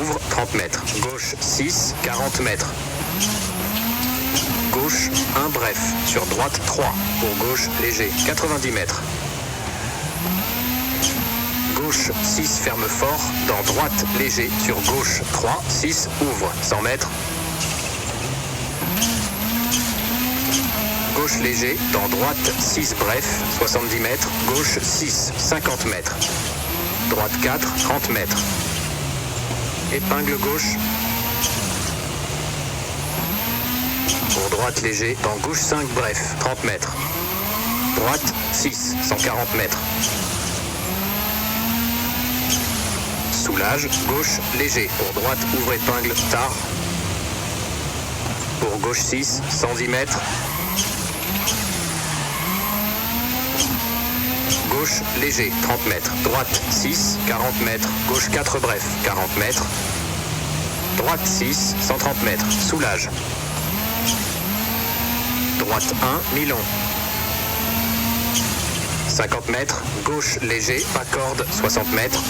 Ouvre 30 mètres. Gauche 6, 40 mètres. Gauche 1, bref. Sur droite 3. Pour gauche léger, 90 mètres. Gauche 6, ferme fort. Dans droite léger. Sur gauche 3, 6, ouvre. 100 mètres. Gauche léger, dans droite 6 bref, 70 mètres, gauche 6, 50 mètres. Droite 4, 30 mètres. Épingle gauche. Pour droite léger, dans gauche 5 bref, 30 mètres. Droite 6, 140 mètres. Soulage, gauche léger, pour droite ouvre épingle tard. Pour gauche 6, 110 mètres. Gauche léger, 30 mètres. Droite 6, 40 mètres. Gauche 4 bref, 40 mètres. droite 6, 130 mètres, soulage. Droite 1, mi-long. 50 mètres, gauche léger, pas corde, 60 mètres.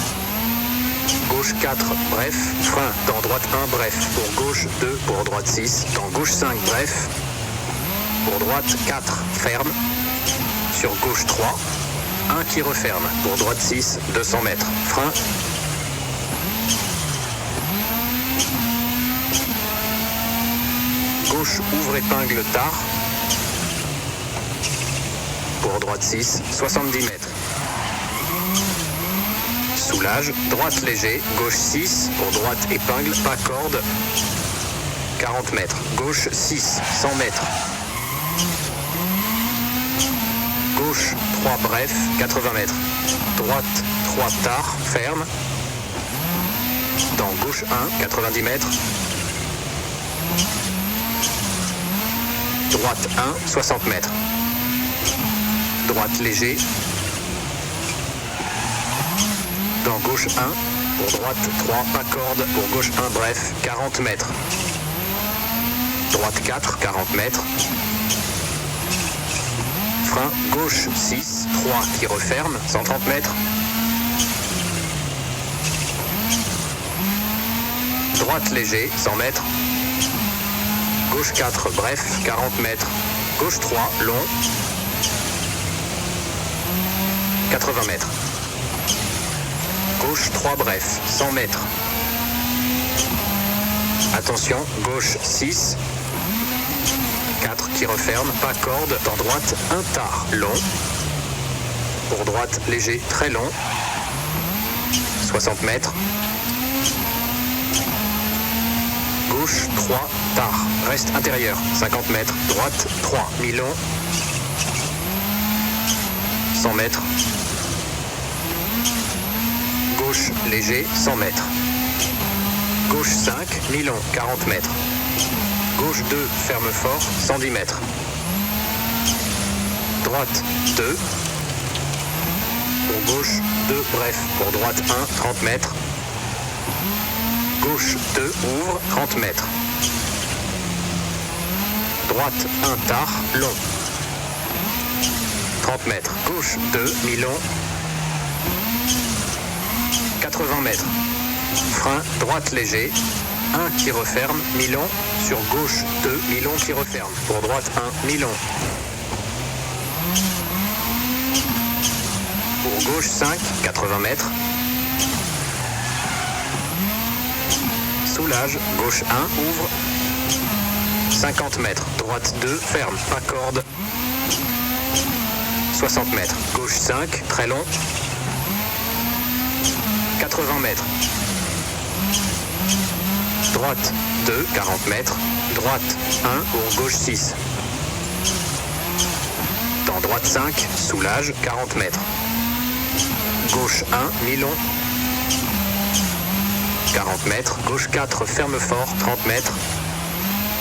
Gauche 4, bref, frein, dans droite 1, bref, pour gauche 2, pour droite 6, dans gauche 5, bref, pour droite 4, ferme, sur gauche 3, 1 qui referme, pour droite 6, 200 mètres, frein, gauche ouvre épingle tard, pour droite 6, 70 mètres. Soulage, droite léger, gauche 6, pour droite épingle, pas corde, 40 mètres. Gauche 6, 100 mètres. Gauche 3 bref, 80 mètres. Droite 3 tard, ferme. Dans gauche 1, 90 mètres. Droite 1, 60 mètres. Droite léger. Dans gauche 1, pour droite 3, pas corde, pour gauche 1, bref, 40 mètres. Droite 4, 40 mètres. Frein, gauche 6, 3 qui referme, 130 mètres. Droite léger, 100 mètres. Gauche 4, bref, 40 mètres. Gauche 3, long, 80 mètres. Gauche 3 bref, 100 mètres. Attention, gauche 6. 4 qui referme, pas corde, dans droite, un tard, long. Pour droite, léger, très long. 60 mètres. Gauche 3, tard, reste intérieur, 50 mètres. Droite 3, mi-long. 100 mètres. Gauche léger, 100 mètres. Gauche 5, mi-long, 40 mètres. Gauche 2, ferme fort, 110 mètres. Droite 2. Pour gauche 2, bref. Pour droite 1, 30 mètres. Gauche 2, ouvre, 30 mètres. Droite 1, tard, long. 30 mètres. Gauche 2, mi-long. 80 mètres. Frein, droite léger. 1 qui referme, mi-long. Sur gauche 2, mi-long qui referme. Pour droite 1, mi-long. Pour gauche 5, 80 mètres. Soulage, gauche 1, ouvre. 50 mètres. Droite 2, ferme, pas corde. 60 mètres. Gauche 5, très long. 80 mètres. Droite 2, 40 mètres. Droite 1, pour gauche 6. Dans droite 5, soulage, 40 mètres. Gauche 1, mi-long. 40 mètres. Gauche 4, ferme fort, 30 mètres.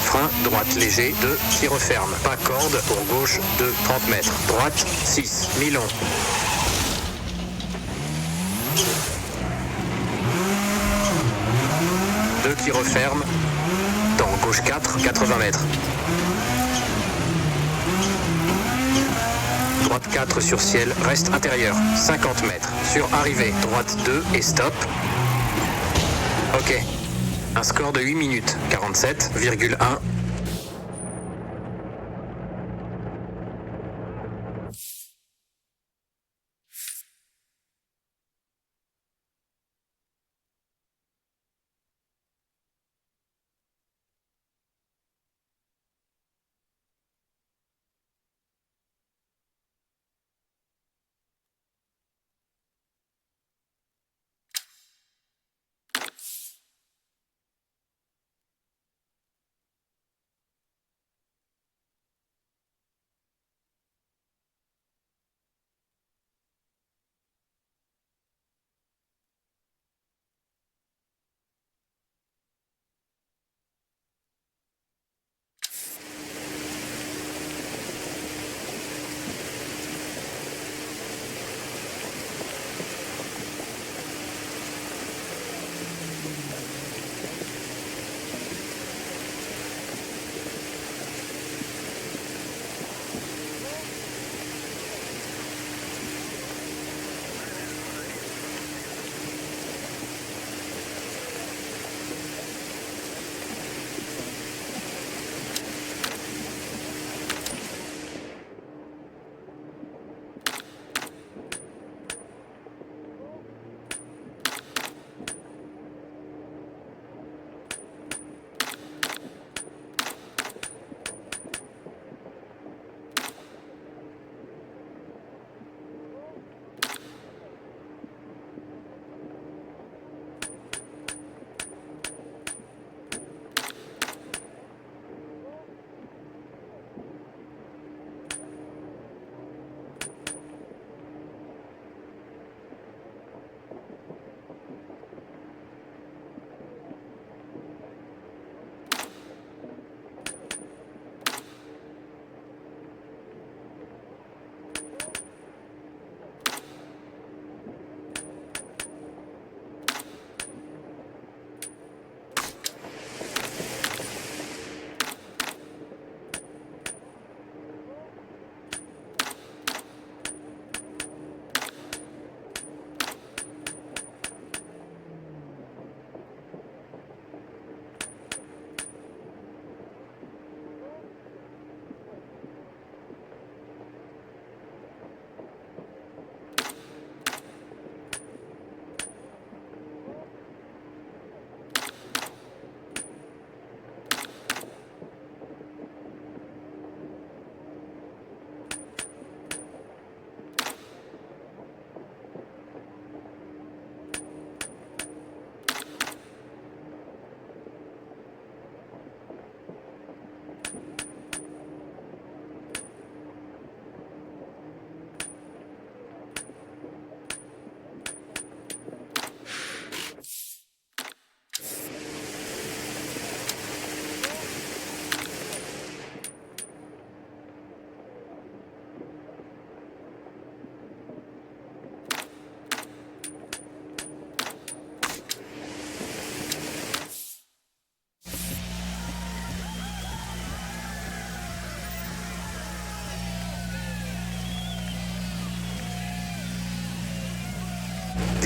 Frein, droite léger, 2, qui referme. Pas corde, pour gauche 2, 30 mètres. Droite 6, mi-long. Qui referme, dans gauche 4, 80 mètres. Droite 4 sur ciel, reste intérieur, 50 mètres. Sur arrivée, droite 2 et stop. Ok. Un score de 8 minutes, 47,1.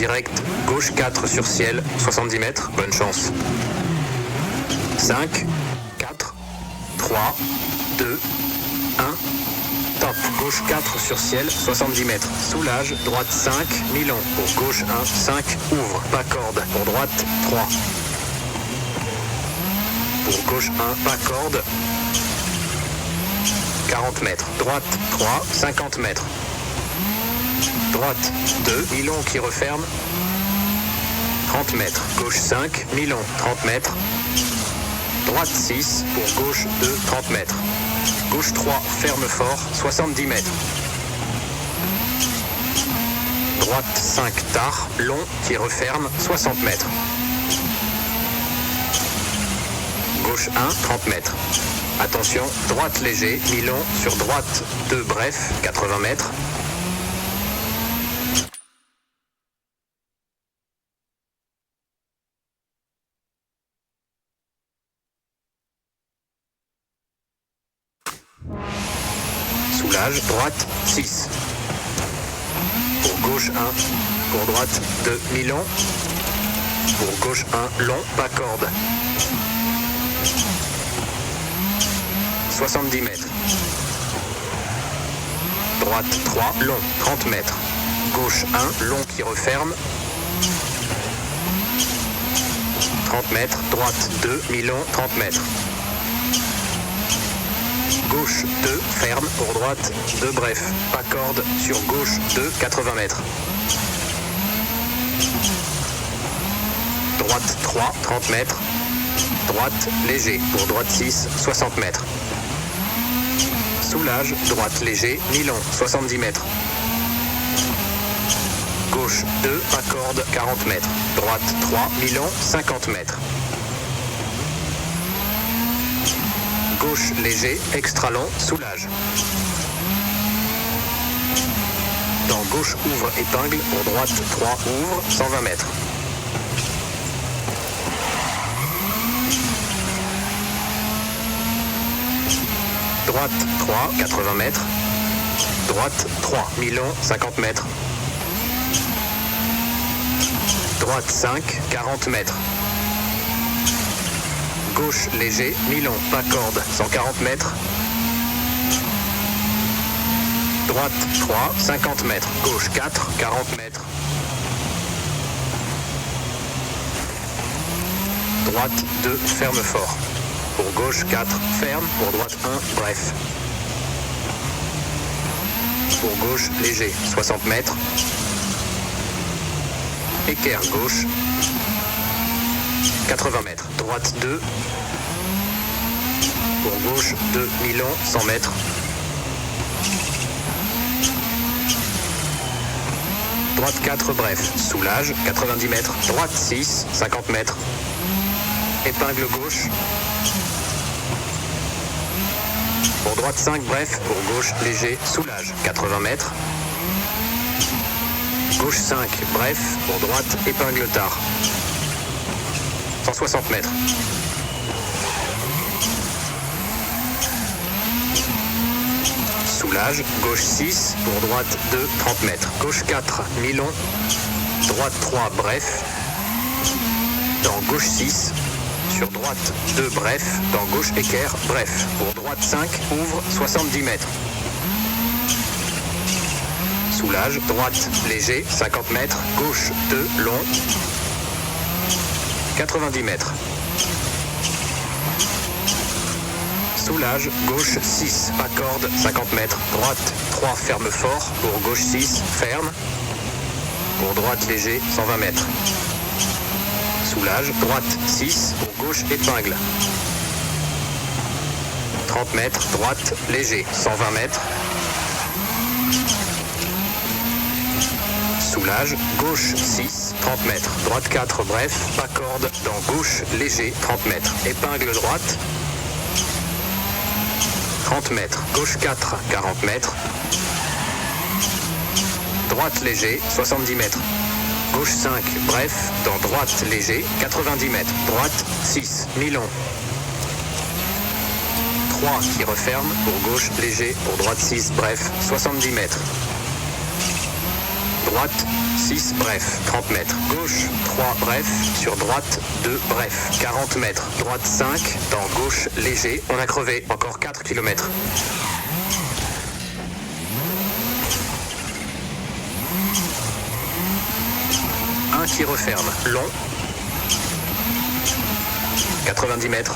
direct, gauche 4 sur ciel, 70 mètres, bonne chance. 5, 4, 3, 2, 1, top, gauche 4 sur ciel, 70 mètres, soulage, droite 5, mi-long, pour gauche 1, 5, ouvre, pas corde, pour droite 3. Pour gauche 1, pas corde, 40 mètres, droite 3, 50 mètres. Droite 2, mi-long qui referme, 30 mètres, gauche 5, mi-long, 30 mètres. Droite 6, pour gauche 2, 30 mètres. Gauche 3, ferme fort, 70 mètres. Droite 5, tard, long, qui referme, 60 mètres. Gauche 1, 30 mètres. Attention, droite léger, mi-long, sur droite 2, bref, 80 mètres. Soulage, droite 6. Pour gauche 1, pour droite 2, mi-long. Pour gauche 1, long, pas corde. 70 mètres. Droite 3, long, 30 mètres. Gauche 1, long qui referme. 30 mètres. Droite 2, mi-long, 30 mètres. Gauche 2, ferme, pour droite 2, bref, pas corde, sur gauche 2, 80 mètres. Droite 3, 30 mètres. Droite léger, pour droite 6, 60 mètres. Soulage, droite léger, mi-long, 70 mètres. Gauche 2, pas corde, 40 mètres. Droite 3, mi-long, 50 mètres. Gauche léger, extra long, soulage. Dans gauche ouvre épingle, pour droite 3 ouvre, 120 mètres. Droite 3, 80 mètres. Droite 3, mi-long, 50 mètres. Droite 5, 40 mètres. Gauche léger, mi-long, pas corde, 140 mètres. Droite 3, 50 mètres. Gauche 4, 40 mètres. Droite 2, ferme fort. Pour gauche 4, ferme. Pour droite 1, bref. Pour gauche léger, 60 mètres. Équerre gauche. 80 mètres. Droite 2. Pour gauche 2, mi-long, 100 mètres. Droite 4, bref. Soulage, 90 mètres. Droite 6, 50 mètres. Épingle gauche. Pour droite 5, bref. Pour gauche léger, soulage, 80 mètres. Gauche 5, bref. Pour droite, épingle tard. 160 mètres. Soulage, gauche 6, pour droite 2, 30 mètres. Gauche 4, mi-long, droite 3, bref. Dans gauche 6, sur droite 2, bref. Dans gauche équerre, bref. Pour droite 5, ouvre, 70 mètres. Soulage, droite léger, 50 mètres. Gauche 2, long. 90 mètres. Soulage, gauche 6, pas corde, 50 mètres. Droite 3, ferme fort. Pour gauche 6, ferme. Pour droite léger, 120 mètres. Soulage, droite 6, pour gauche épingle. 30 mètres, droite léger, 120 mètres. Soulage, gauche 6, 30 mètres. Droite 4, bref, pas corde, dans gauche léger, 30 mètres. Épingle droite, 30 mètres. Gauche 4, 40 mètres. Droite léger, 70 mètres. Gauche 5, bref, dans droite léger, 90 mètres. Droite 6, mi-long. 3 qui referme, pour gauche léger, pour droite 6, bref, 70 mètres. droite 6 bref, 30 mètres. Gauche 3 bref, sur droite 2 bref, 40 mètres. Droite 5, dans gauche léger, on a crevé, encore 4 km. Un qui referme, long, 90 mètres.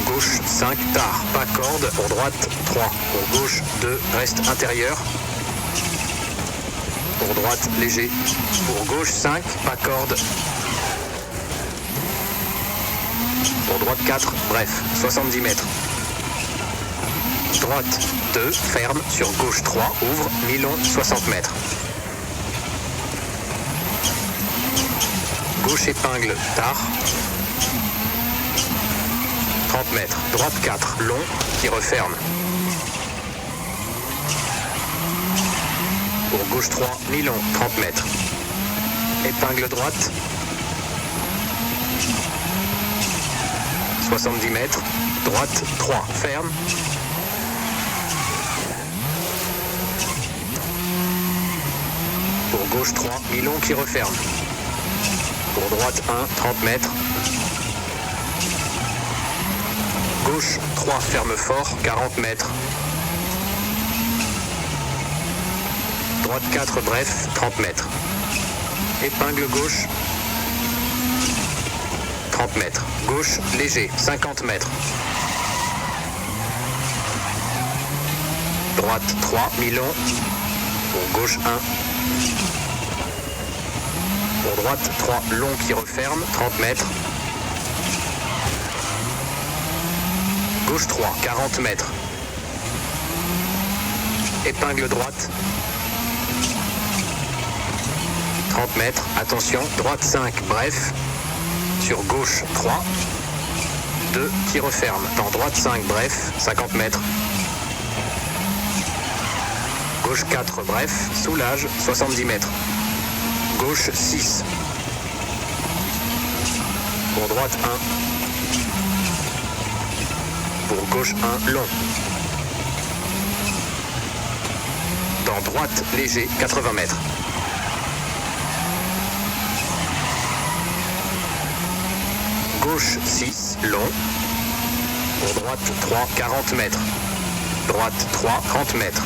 Gauche 5, tard, pas corde, pour droite 3, pour gauche 2, reste intérieur. Pour droite léger, pour gauche 5, pas corde. Pour droite 4, bref, 70 mètres. Droite 2, ferme, sur gauche 3, ouvre, mi-long, 60 mètres. Gauche épingle, tard. 30 mètres. Droite 4, long, qui referme. Pour gauche 3, mi-long, 30 mètres. Épingle droite. 70 mètres. Droite 3, ferme. Pour gauche 3, mi-long qui referme. Pour droite 1, 30 mètres. Gauche 3, ferme fort, 40 mètres. Droite 4, bref, 30 mètres. Épingle gauche, 30 mètres. Gauche léger, 50 mètres. Droite 3, mi-long. Pour gauche 1. Pour droite 3, long qui referme, 30 mètres. Gauche 3, 40 mètres. Épingle droite. 30 mètres, attention, droite 5, bref. Sur gauche 3. 2 qui referme. Dans droite 5, bref, 50 mètres. Gauche 4, bref, soulage, 70 mètres. Gauche 6. Pour droite 1. Pour gauche 1, long. Dans droite léger, 80 mètres. Gauche 6, long. Pour droite 3, 40 mètres. Droite 3, 30 mètres.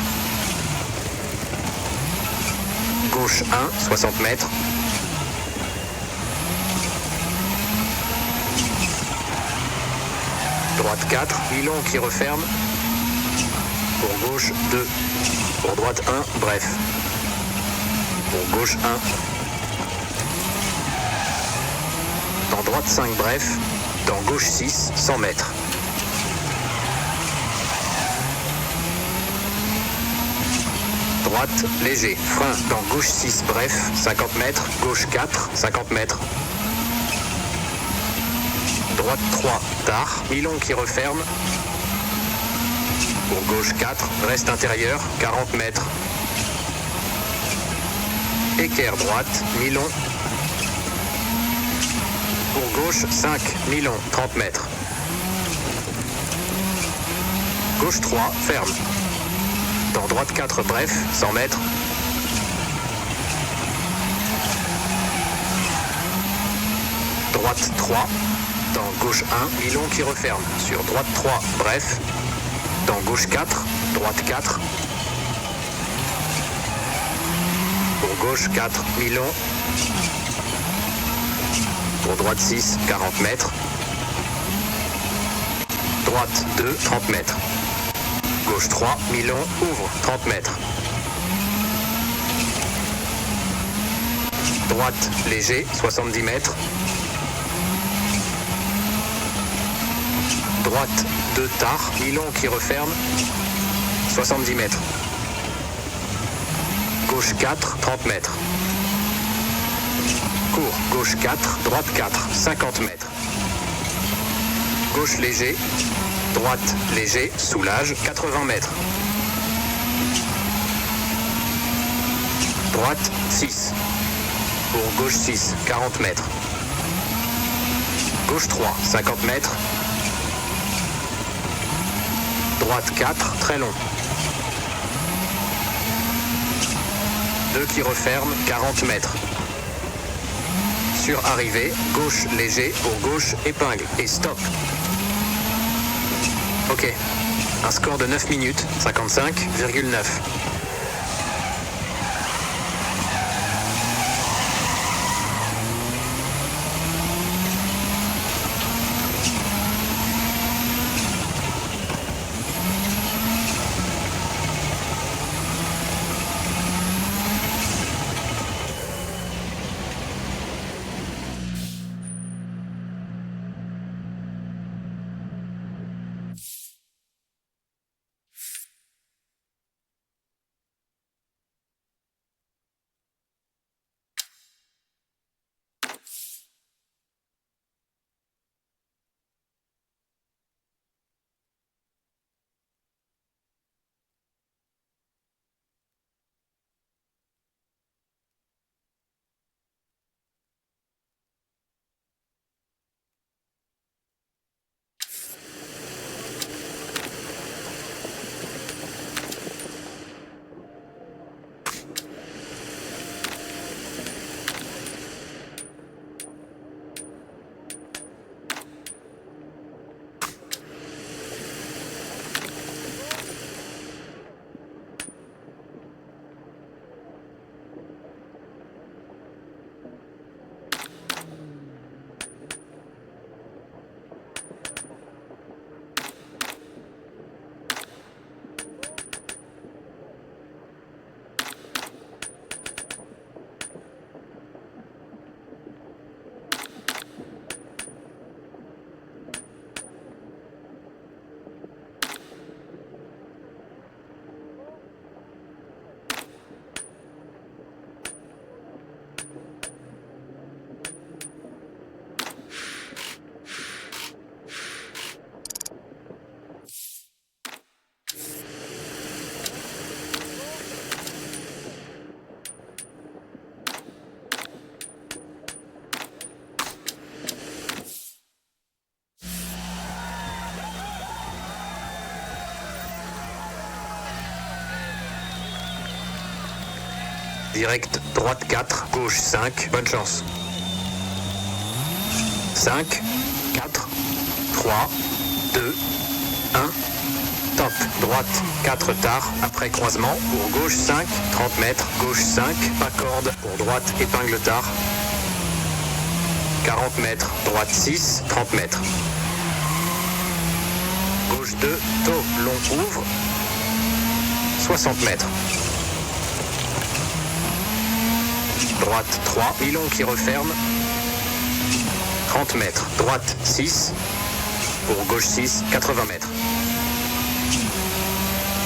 Gauche 1, 60 mètres. Droite 4, mi-long qui referme. Pour gauche 2. Pour droite 1, bref. Pour gauche 1. Dans droite 5, bref. Dans gauche 6, 100 mètres. Droite léger. Frein dans gauche 6, bref. 50 mètres. Gauche 4, 50 mètres. Droite 3, tard, mi-long qui referme. Pour gauche 4, reste intérieur, 40 mètres. Équerre droite, mi-long. Pour gauche 5, mi-long, 30 mètres. Gauche 3, ferme. Dans droite 4, bref, 100 mètres. Droite 3. Dans gauche 1, mi-long qui referme. Sur droite 3, bref. Dans gauche 4, droite 4. Pour gauche 4, mi-long. Pour droite 6, 40 mètres. Droite 2, 30 mètres. Gauche 3, mi-long, ouvre, 30 mètres. Droite léger, 70 mètres. Droite 2 tard, mi-long qui referme, 70 mètres. Gauche 4, 30 mètres. Court, gauche 4, droite 4, 50 mètres. Gauche léger, droite léger, soulage, 80 mètres. Droite 6. Pour gauche 6, 40 mètres. gauche 3, 50 mètres. Droite 4, très long. 2 qui referme, 40 mètres. Sur arrivée, gauche léger, pour gauche épingle et stop. Ok, un score de 9 minutes, 55,9. Direct, droite 4, gauche 5, bonne chance. 5, 4, 3, 2, 1, top. Droite 4 tard, après croisement, pour gauche 5, 30 mètres, gauche 5, pas corde, pour droite épingle tard. 40 mètres, droite 6, 30 mètres. Gauche 2, tôt, long ouvre, 60 mètres. Droite 3, milon qui referme, 30 mètres. Droite 6, pour gauche 6, 80 mètres.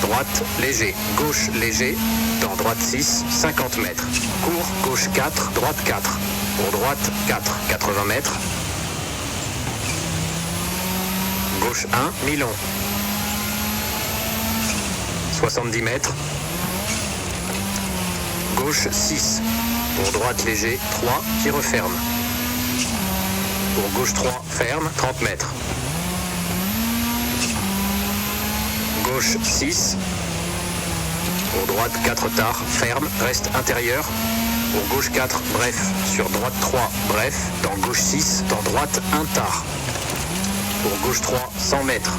Droite léger, gauche léger, dans droite 6, 50 mètres. Court, gauche 4, droite 4. Pour droite 4, 80 mètres. Gauche 1, milon. 70 mètres. Gauche 6. Pour droite léger, 3 qui referme. Pour gauche 3, ferme, 30 mètres. Gauche 6. Pour droite 4 tard, ferme, reste intérieur. Pour gauche 4, bref. Sur droite 3, bref. Dans gauche 6, dans droite 1 tard. Pour gauche 3, 100 mètres.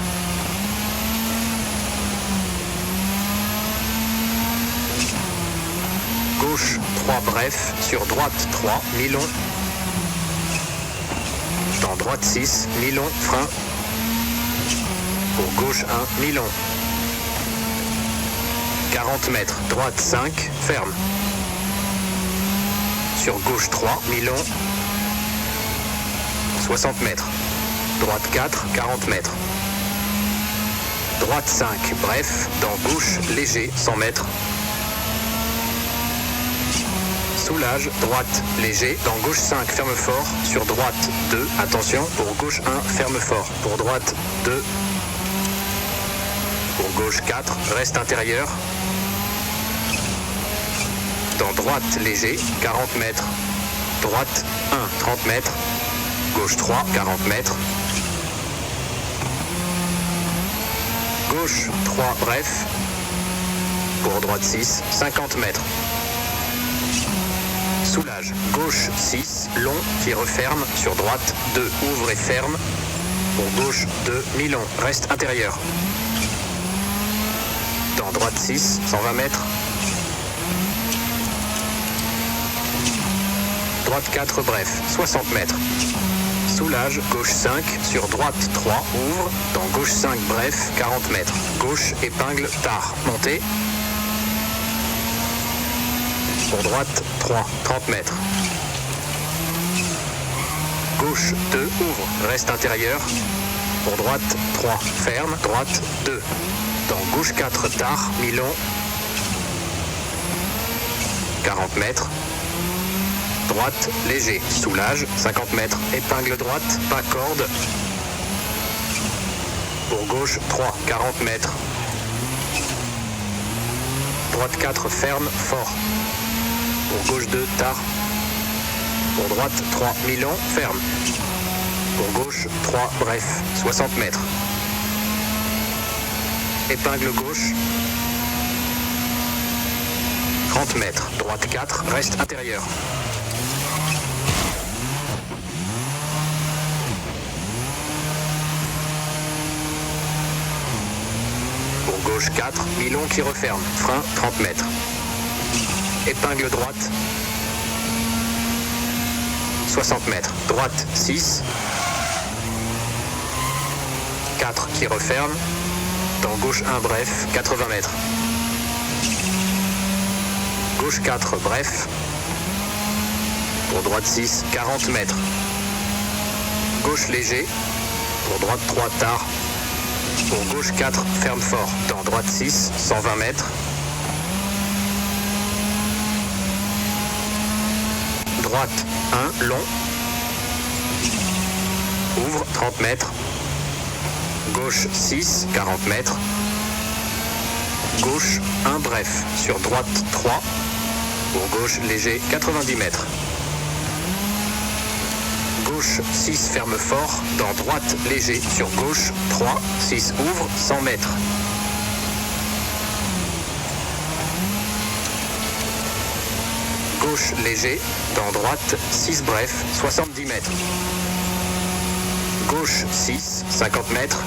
Gauche 3 bref, sur droite 3, milon. Dans droite 6, milon, frein. Pour gauche 1, milon. 40 mètres, droite 5, ferme. Sur gauche 3, milon. 60 mètres. Droite 4, 40 mètres. Droite 5, bref, dans gauche léger, 100 mètres. Soulage, droite, léger, dans gauche 5, ferme fort, sur droite 2, attention, pour gauche 1, ferme fort, pour droite 2, pour gauche 4, reste intérieur, dans droite, léger, 40 mètres, droite 1, 30 mètres, Gauche 3, 40 mètres. Gauche 3, bref. Pour droite 6, 50 mètres. Soulage. Gauche 6, long, qui referme. Sur droite 2, ouvre et ferme. Pour gauche 2, mi-long, reste intérieur. Dans droite 6, 120 mètres. Droite 4, bref, 60 mètres. Soulage, gauche 5, sur droite 3, ouvre. Dans gauche 5, bref, 40 mètres. Gauche, épingle, tard, montée. Pour droite 3, 30 mètres. Gauche 2, ouvre, reste intérieur. Pour droite 3, ferme, droite 2. Dans gauche 4, tard, mi-long. 40 mètres. Droite, léger, soulage, 50 mètres. Épingle droite, pas corde. Pour gauche 3, 40 mètres. Droite 4, ferme, fort. Pour gauche 2, tard. Pour droite 3, mi-long, ferme. Pour gauche 3, bref, 60 mètres. Épingle gauche. 30 mètres. Droite 4, reste intérieur. Pour gauche 4, mi-long qui referme. Frein 30 mètres. Épingle droite. 60 mètres. Droite 6. 4 qui referme. Dans gauche 1, bref, 80 mètres. Gauche 4, bref. Pour droite 6, 40 mètres. Gauche léger. Pour droite 3, tard. Pour gauche 4, ferme fort. Dans droite 6, 120 mètres. Droite 1, long. Ouvre 30 mètres. Gauche 6, 40 mètres. Gauche 1, bref. Sur droite 3. Pour gauche léger, 90 mètres. Gauche 6, ferme fort. Dans droite léger. Sur gauche 3, 6, ouvre, 100 mètres. Gauche léger. Dans droite 6, bref, 70 mètres. Gauche 6, 50 mètres.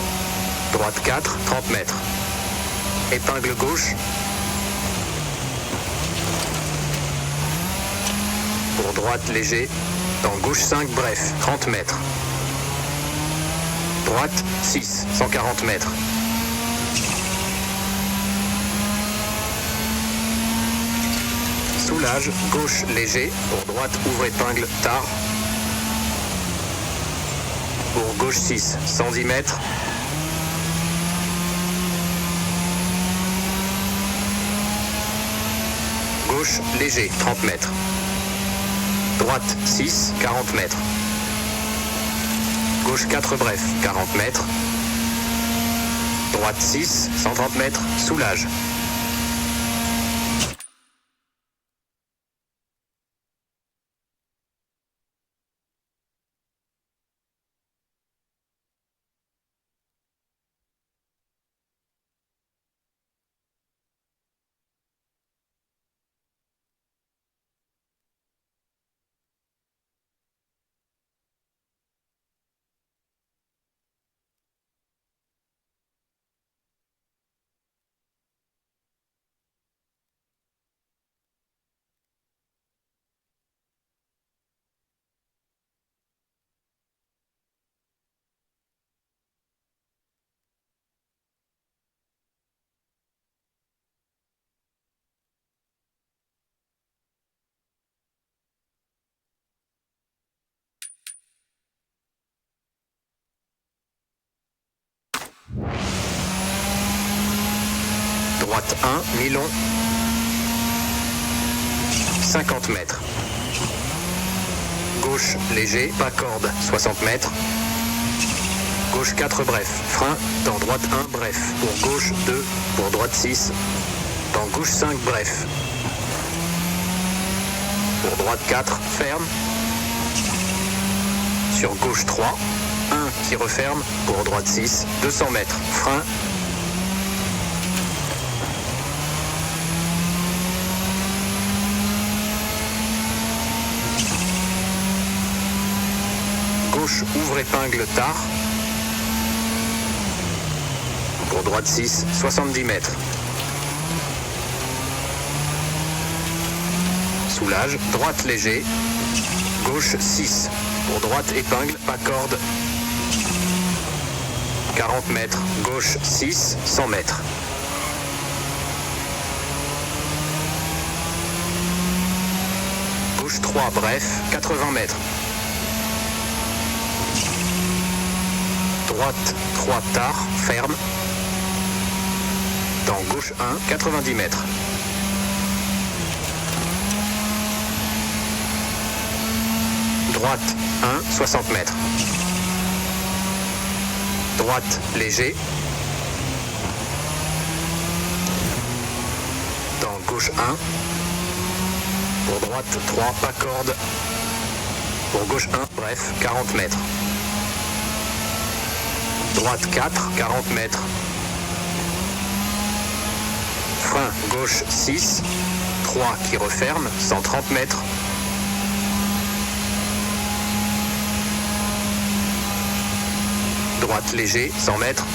Droite 4, 30 mètres. Épingle gauche. Pour droite léger. Dans gauche 5, bref, 30 mètres. Droite 6, 140 mètres. Soulage, gauche léger. Pour droite, ouvre épingle, tard. Pour gauche 6, 110 mètres. Gauche léger, 30 mètres. Droite 6, 40 mètres. Gauche 4, bref, 40 mètres. Droite 6, 130 mètres, soulage. Droite 1, mi-long. 50 mètres. Gauche léger, pas corde, 60 mètres. Gauche 4, bref. Frein. Dans droite 1, bref. Pour gauche 2. Pour droite 6. Dans gauche 5, bref. Pour droite 4, ferme. sur gauche 3, 1 qui referme, pour droite 6, 200 mètres, frein. Gauche ouvre épingle tard, pour droite 6, 70 mètres. Soulage, droite léger, gauche 6, pour droite épingle, pas corde, 40 mètres, gauche 6, 100 mètres. Gauche 3, bref, 80 mètres. Droite 3, tard, ferme. Dans gauche 1, 90 mètres. Droite 1, 60 mètres. Droite léger. Dans gauche 1. Pour droite 3, pas corde. Pour gauche 1, bref, 40 mètres. Droite 4, 40 mètres. Frein gauche 6, 3 qui referme, 130 mètres. Droite léger, 100 mètres.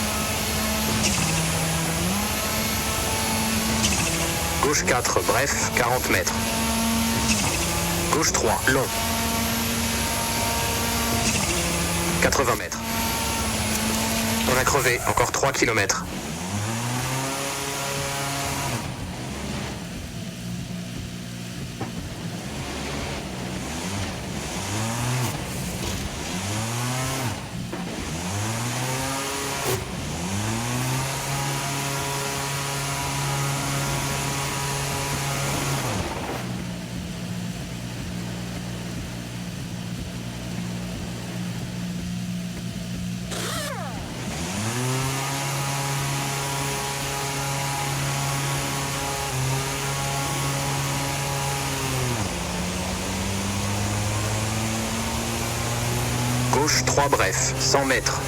Gauche 4, bref, 40 mètres. Gauche 3, long. 80 mètres. On a crevé, encore 3 km. Gauche 3 bref, 100 mètres.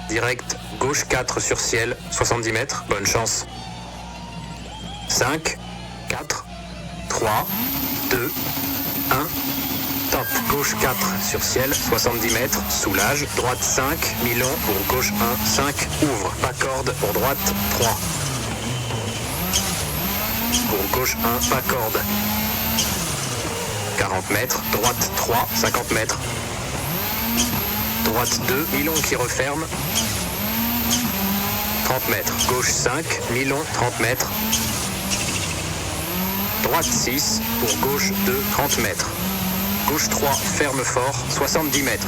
Direct, gauche 4 sur ciel, 70 mètres, bonne chance. 5, 4, 3, 2, 1, top, gauche 4 sur ciel, 70 mètres, soulage, droite 5, mi-long pour gauche 1, 5, ouvre, pas corde pour droite 3. Pour gauche 1, pas corde. 40 mètres. Droite 3, 50 mètres. Droite 2, mi-long qui referme. 30 mètres. Gauche 5, mi-long, 30 mètres. Droite 6, pour gauche 2, 30 mètres. Gauche 3, ferme fort, 70 mètres.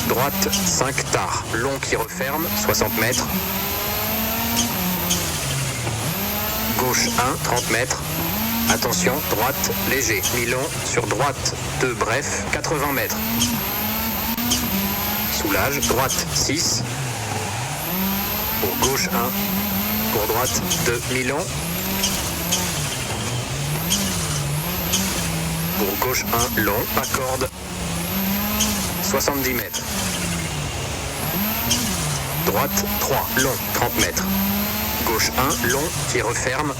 Droite 5 tard, long qui referme, 60 mètres. Gauche 1, 30 mètres. Attention, droite, léger, mi-long, sur droite 2, bref, 80 mètres. Soulage, droite 6. Pour gauche 1. Pour droite 2, mi-long. Pour gauche 1, long, pas corde. 70 mètres. Droite 3, long, 30 mètres. Gauche 1, long, qui referme.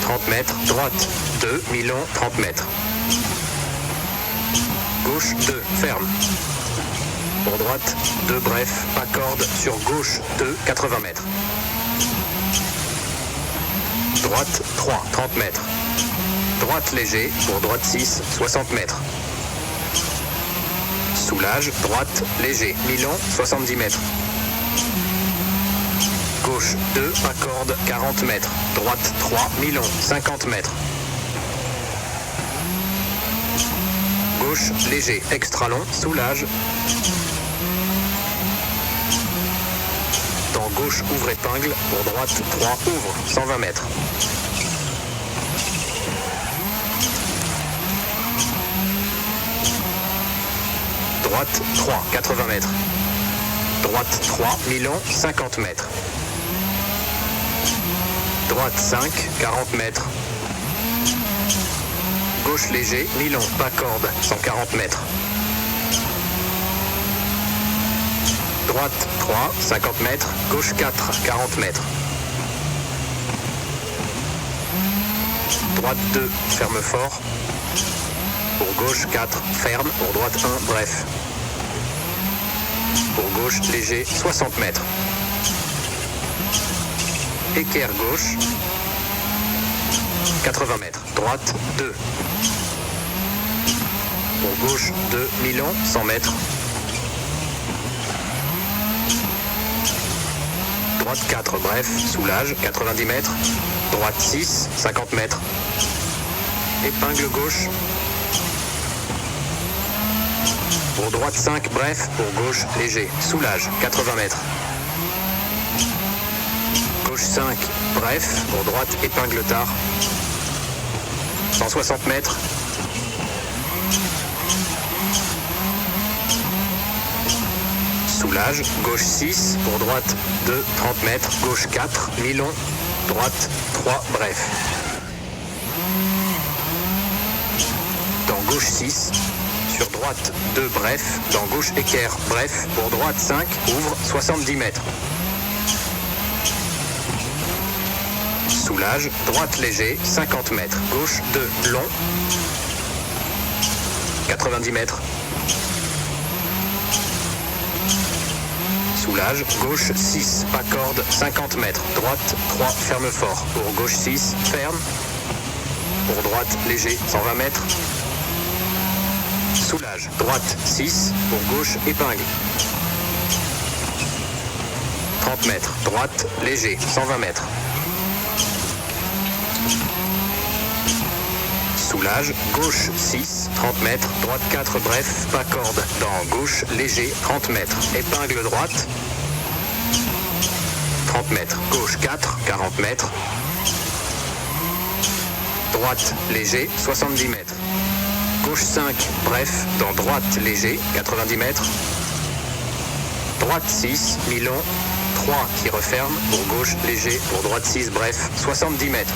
30 mètres. Droite 2, mi-long, 30 mètres. Gauche 2, ferme. Pour droite 2, bref, pas corde. Sur gauche 2, 80 mètres. Droite 3, 30 mètres. Droite léger, pour droite 6, 60 mètres. Soulage, droite, léger, mi-long, 70 mètres. Gauche 2, pas corde, 40 mètres. Droite 3, mi-long, 50 mètres. Gauche, léger, extra long, soulage. Dans gauche, ouvre épingle, pour droite 3, ouvre, 120 mètres. Droite 3, 80 mètres. Droite 3, mi-long, 50 mètres. Droite 5, 40 mètres. Gauche léger, mi-long, pas corde, 140 mètres. Droite 3, 50 mètres. Gauche 4, 40 mètres. Droite 2, ferme fort. Pour gauche 4, ferme. Pour droite 1, bref. Pour gauche léger, 60 mètres. Équerre gauche, 80 mètres. Droite 2. Pour gauche 2, mi-long, 100 mètres. Droite 4, bref, soulage, 90 mètres. Droite 6, 50 mètres. Épingle gauche. Pour droite 5, bref, pour gauche, léger, soulage, 80 mètres. Gauche 5, bref, pour droite, épingle tard, 160 mètres. Soulage, gauche 6, pour droite 2, 30 mètres, gauche 4, mi-long, droite 3, bref. Dans gauche 6, sur droite 2, bref, dans gauche équerre, bref, pour droite 5, ouvre, 70 mètres. Soulage, droite léger, 50 mètres, gauche 2, long, 90 mètres. Soulage, gauche 6, pas corde, 50 mètres, droite 3, ferme fort, pour gauche 6, ferme, pour droite léger, 120 mètres. Soulage, droite 6, pour gauche épingle. 30 mètres, droite léger, 120 mètres. Soulage, gauche 6, 30 mètres, droite 4, bref, pas corde. Dans gauche léger, 30 mètres. Épingle droite, 30 mètres. Gauche 4, 40 mètres. Droite léger, 70 mètres. Gauche 5, bref, dans droite léger, 90 mètres. Droite 6, mi-long, 3 qui referme, pour gauche léger, pour droite 6, bref, 70 mètres.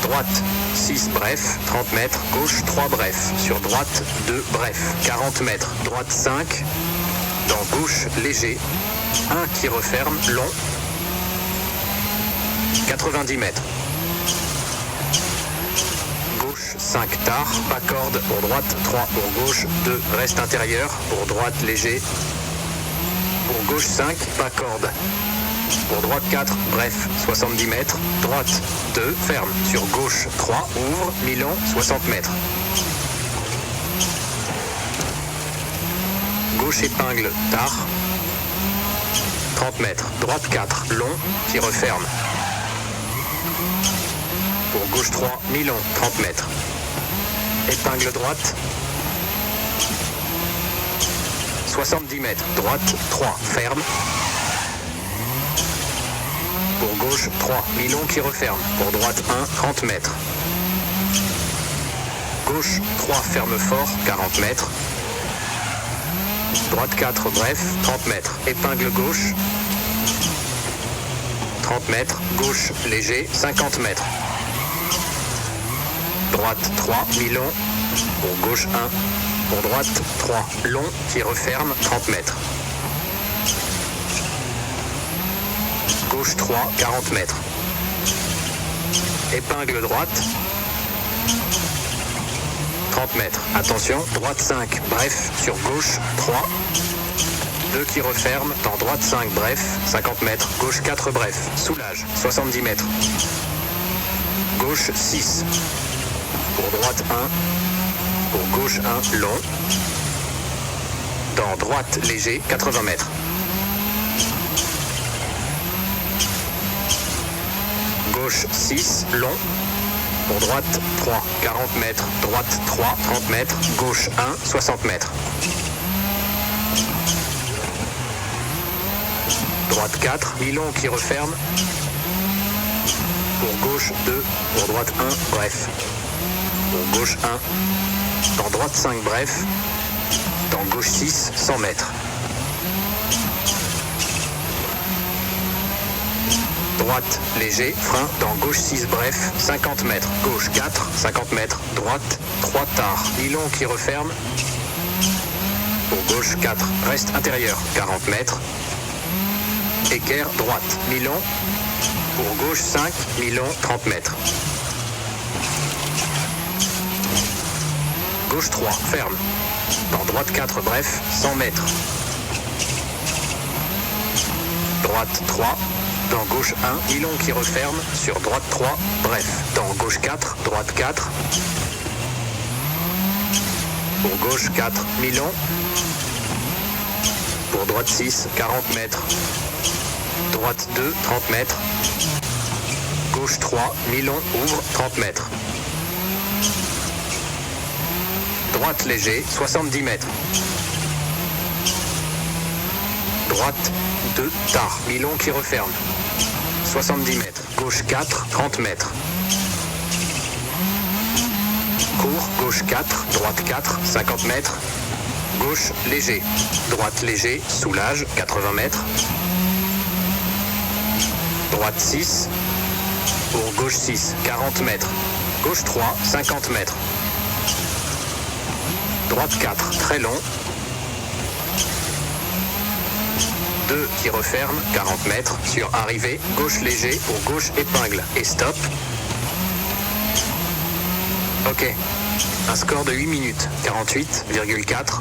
Droite 6, bref, 30 mètres, gauche 3, bref, sur droite 2, bref, 40 mètres. Droite 5, dans gauche léger, 1 qui referme, long, 90 mètres. 5 tard, pas corde, pour droite 3, pour gauche 2, reste intérieur, pour droite léger, pour gauche 5, pas corde, Pour droite 4, bref, 70 mètres. Droite 2, ferme. Sur gauche 3, ouvre, mi-long, 60 mètres. Gauche épingle, tard. 30 mètres. Droite 4, long, qui referme. Pour gauche 3, mi-long, 30 mètres. Épingle droite. 70 mètres. Droite 3, ferme. Pour gauche 3, mi-long qui referme. Pour droite 1, 30 mètres. Gauche 3, ferme fort, 40 mètres. Droite 4, bref, 30 mètres. Épingle gauche. 30 mètres. Gauche léger, 50 mètres. Droite 3, mi-long. Pour gauche 1. Pour droite 3, long qui referme, 30 mètres. Gauche 3, 40 mètres. Épingle droite. 30 mètres. Attention, droite 5, bref, sur gauche 3. 2 qui referme, dans droite 5, bref, 50 mètres. Gauche 4, bref, soulage, 70 mètres. Gauche 6. Pour droite 1. Pour gauche 1, long. Dans droite léger, 80 mètres. Gauche 6, long. Pour droite 3, 40 mètres. Droite 3, 30 mètres. Gauche 1, 60 mètres. Droite 4, mi-long qui referme. Pour gauche 2, pour droite 1, bref. Pour gauche 1. Dans droite 5, bref. Dans gauche 6, 100 mètres. Droite, léger, frein. Dans gauche 6, bref, 50 mètres. Gauche 4, 50 mètres. Droite, 3 tard. Mi-long qui referme. Pour gauche 4, reste intérieur, 40 mètres. Équerre, droite, mi-long. Pour gauche 5, mi-long, 30 mètres. Gauche 3, ferme. Dans droite 4, bref, 100 mètres. Droite 3. Dans gauche 1, mi-long qui referme. Sur droite 3, bref. Dans gauche 4, droite 4. Pour gauche 4, mi-long. Pour droite 6, 40 mètres. Droite 2, 30 mètres. Gauche 3, mi-long, ouvre, 30 mètres. Droite léger, 70 mètres. Droite 2, tard, mi-long qui referme. 70 mètres. Gauche 4, 30 mètres. Court, gauche 4, droite 4, 50 mètres. Gauche léger. Droite léger, soulage, 80 mètres. Droite 6. Pour gauche 6, 40 mètres. Gauche 3, 50 mètres. Droite 4, très long. 2 qui referme, 40 mètres. Sur arrivée, gauche léger pour gauche épingle. Et stop. Ok. Un score de 8 minutes, 48,4.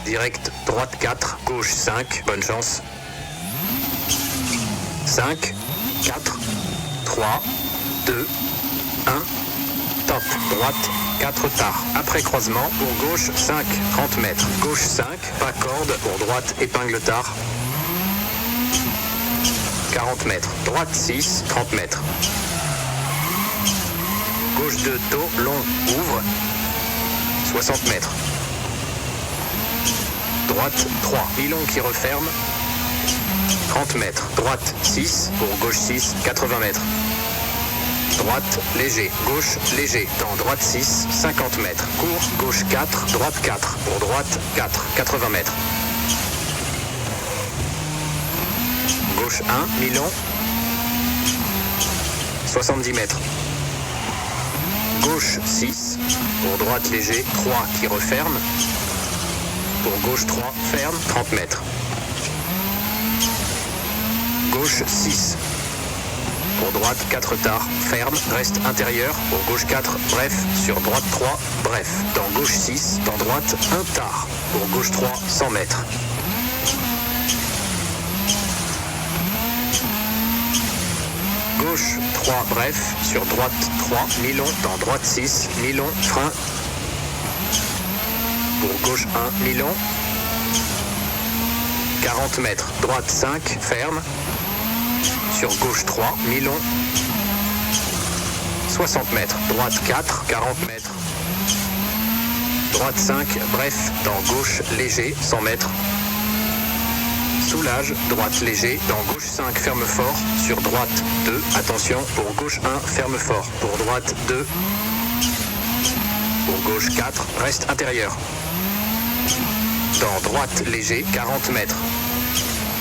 direct, droite 4, gauche 5, bonne chance. 5, 4, 3, 2, 1, top, droite, 4 tard. Après croisement, pour gauche 5, 30 mètres. Gauche 5, pas corde, pour droite, épingle tard. 40 mètres. Droite 6, 30 mètres. Gauche 2, taux, long, ouvre. 60 mètres. Droite 3, milon qui referme. 30 mètres. Droite 6, pour gauche 6, 80 mètres. Droite, léger, gauche, léger, dans droite 6, 50 mètres. Court, gauche 4, droite 4, pour droite 4, 80 mètres. Gauche 1, mi-long, 70 mètres. Gauche 6, pour droite léger, 3 qui referme. Pour gauche 3, ferme, 30 mètres. Gauche 6. Pour droite 4 tard, ferme, reste intérieur. Pour gauche 4, bref. Sur droite 3, bref. Dans gauche 6, dans droite 1 tard. Pour gauche 3, 100 mètres. Gauche 3, bref. Sur droite 3, mi-long. Dans droite 6, mi-long, frein. Pour gauche 1, mi-long. 40 mètres. Droite 5, ferme. Sur gauche 3, mi-long, 60 mètres. Droite 4, 40 mètres. Droite 5, bref. Dans gauche léger, 100 mètres. Soulage, droite léger. Dans gauche 5, ferme fort. Sur droite 2, attention. Pour gauche 1, ferme fort. Pour droite 2. Pour gauche 4, reste intérieur. Dans droite léger, 40 mètres.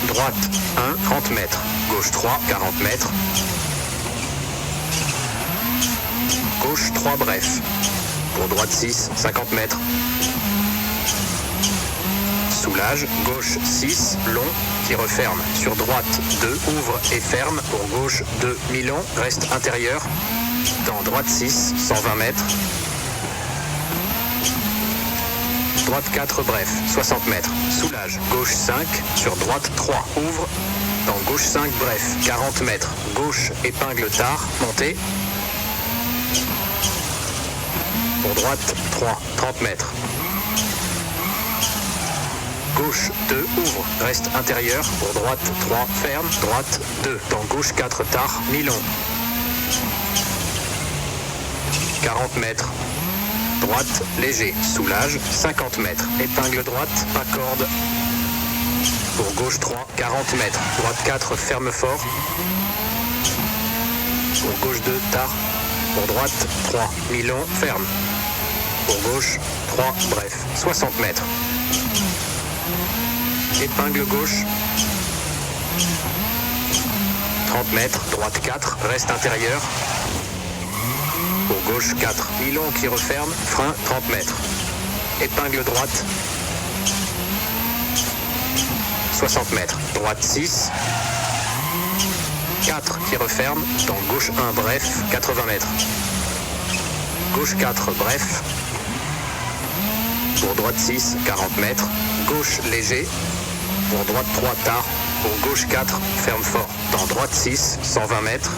Droite 1, 30 mètres. Gauche 3, 40 mètres. Gauche 3, bref. Pour droite 6, 50 mètres. Soulage, gauche 6, long, qui referme. Sur droite 2, ouvre et ferme. Pour gauche 2, mi-long, reste intérieur. Dans droite 6, 120 mètres. Droite 4, bref, 60 mètres. Soulage, gauche 5, sur droite 3, ouvre. Dans gauche 5, bref, 40 mètres. Gauche, épingle tard, montée. Pour droite 3, 30 mètres. Gauche 2, ouvre, reste intérieur. Pour droite 3, ferme. Droite 2, dans gauche 4, tard, mi-long. 40 mètres. Droite, léger, soulage, 50 mètres. Épingle droite, pas corde. Pour gauche 3, 40 mètres. Droite 4, ferme fort. Pour gauche 2, tard. Pour droite 3, mi-long, ferme. Pour gauche 3, bref, 60 mètres. Épingle gauche. 30 mètres. Droite 4, reste intérieur. Pour gauche 4, mi-long qui referme, frein 30 mètres. Épingle droite, 60 mètres. Droite 6, 4 qui referme, dans gauche 1, bref, 80 mètres. Gauche 4, bref. Pour droite 6, 40 mètres. Gauche léger. Pour droite 3, tard. Pour gauche 4, ferme fort. Dans droite 6, 120 mètres.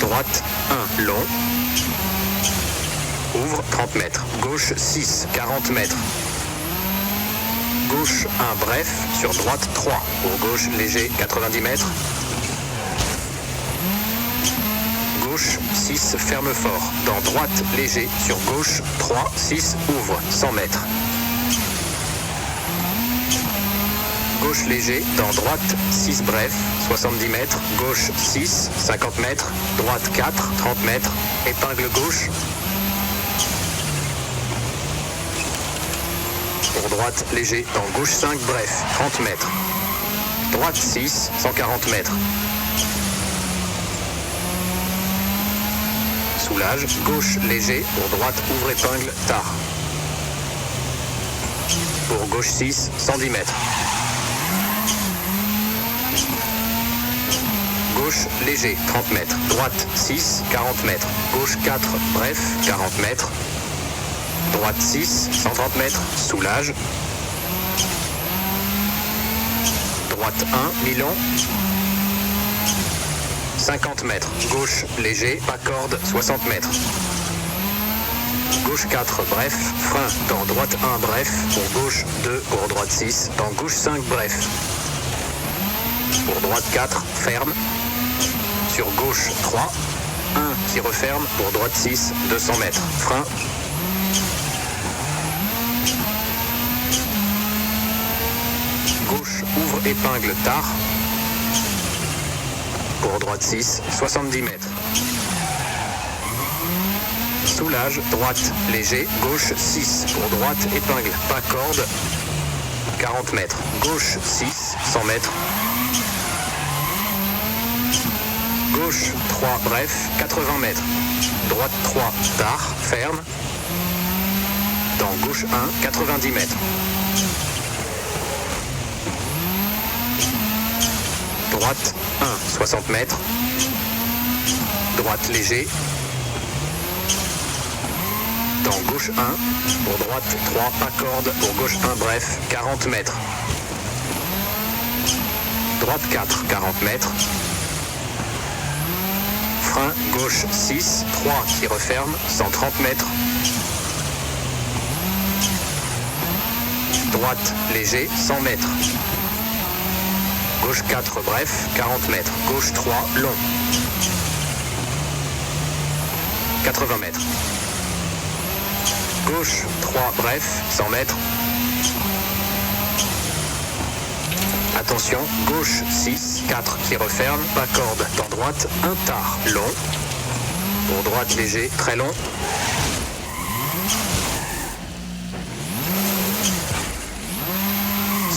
Droite 1, long. Ouvre 30 mètres. Gauche 6, 40 mètres. Gauche 1, bref. Sur droite 3. Pour gauche léger, 90 mètres. Gauche 6, ferme fort. Dans droite léger. Sur gauche 3, 6, ouvre 100 mètres. Gauche léger, dans droite 6 bref, 70 mètres, gauche 6, 50 mètres, droite 4, 30 mètres, épingle gauche. Pour droite léger, dans gauche 5 bref, 30 mètres. Droite 6, 140 mètres. Soulage, gauche léger, pour droite ouvre épingle, tard. Pour gauche 6, 110 mètres. Gauche léger, 30 mètres. Droite 6, 40 mètres. Gauche 4, bref, 40 mètres. droite 6, 130 mètres, soulage. Droite 1, mi-long. 50 mètres, gauche léger, pas corde, 60 mètres. Gauche 4, bref, frein dans droite 1, bref, pour gauche 2, pour droite 6, dans gauche 5, bref. Pour droite 4, ferme. Sur gauche 3, 1 qui referme, pour droite 6, 200 mètres, frein. Gauche ouvre épingle tard. Pour droite 6, 70 mètres. Soulage, droite, léger, gauche 6, pour droite, épingle, pas corde, 40 mètres. Gauche 6, 100 mètres. Gauche 3, bref, 80 mètres. Droite 3, tard, ferme. Dans gauche 1, 90 mètres. Droite 1, 60 mètres. Droite léger. Dans gauche 1, pour droite 3, pas corde, pour gauche 1, bref, 40 mètres. Droite 4, 40 mètres. Frein, gauche 6, 3 qui referme, 130 mètres. Droite léger, 100 mètres. Gauche 4, bref, 40 mètres. Gauche 3, long. 80 mètres. Gauche 3, bref, 100 mètres. Attention, gauche 6, 4 qui referme, pas corde. Dans droite, 1 tard, long. Pour droite léger, très long.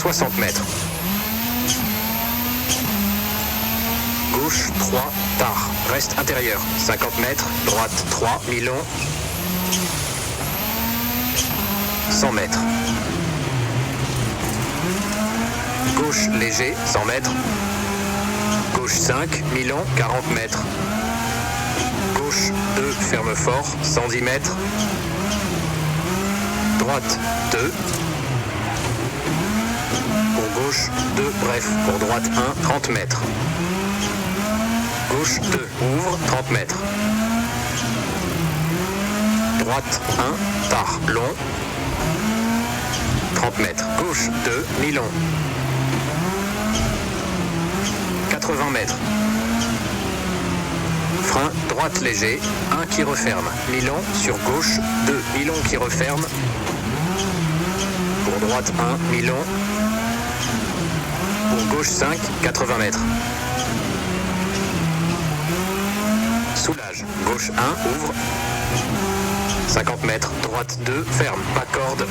« 60 mètres. Gauche 3, tard, reste intérieur, 50 mètres, droite 3, mi-long, 100 mètres. Gauche léger, 100 mètres. Gauche 5, mi-long, 40 mètres. Gauche 2, ferme fort, 110 mètres. Droite 2. Pour gauche 2, bref, pour droite 1, 30 mètres. Gauche 2, ouvre, 30 mètres. Droite 1, tard, long. 30 mètres. Gauche 2, mi-long. 80 mètres. Frein, droite léger, 1 qui referme. Mi-long sur gauche, 2, mi-long qui referme. Pour droite 1, mi-long. Pour gauche 5, 80 mètres. Soulage, gauche 1, ouvre. 50 mètres, droite 2, ferme, pas corde.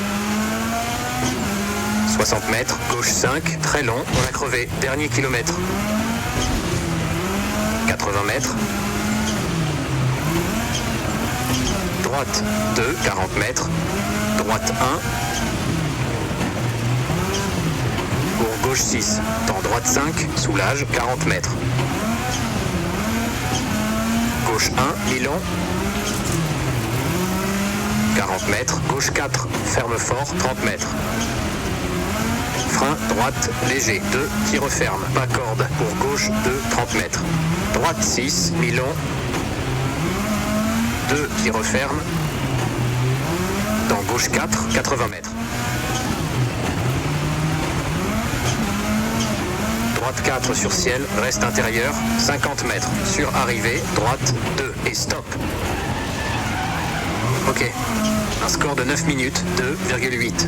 60 mètres, gauche 5, très long, on a crevé, dernier kilomètre. 80 mètres. Droite 2, 40 mètres. Droite 1. Pour gauche 6, dans droite 5, soulage, 40 mètres. Gauche 1, mi-long. 40 mètres, gauche 4, ferme fort, 30 mètres. Frein, droite, léger, 2, qui referme, pas corde, pour gauche 2, 30 mètres. Droite 6, mi-long, 2 qui referme, dans gauche 4, 80 mètres. Droite 4 sur ciel, reste intérieur, 50 mètres. Sur arrivée, droite 2 et stop. Ok, un score de 9 minutes, 2,8.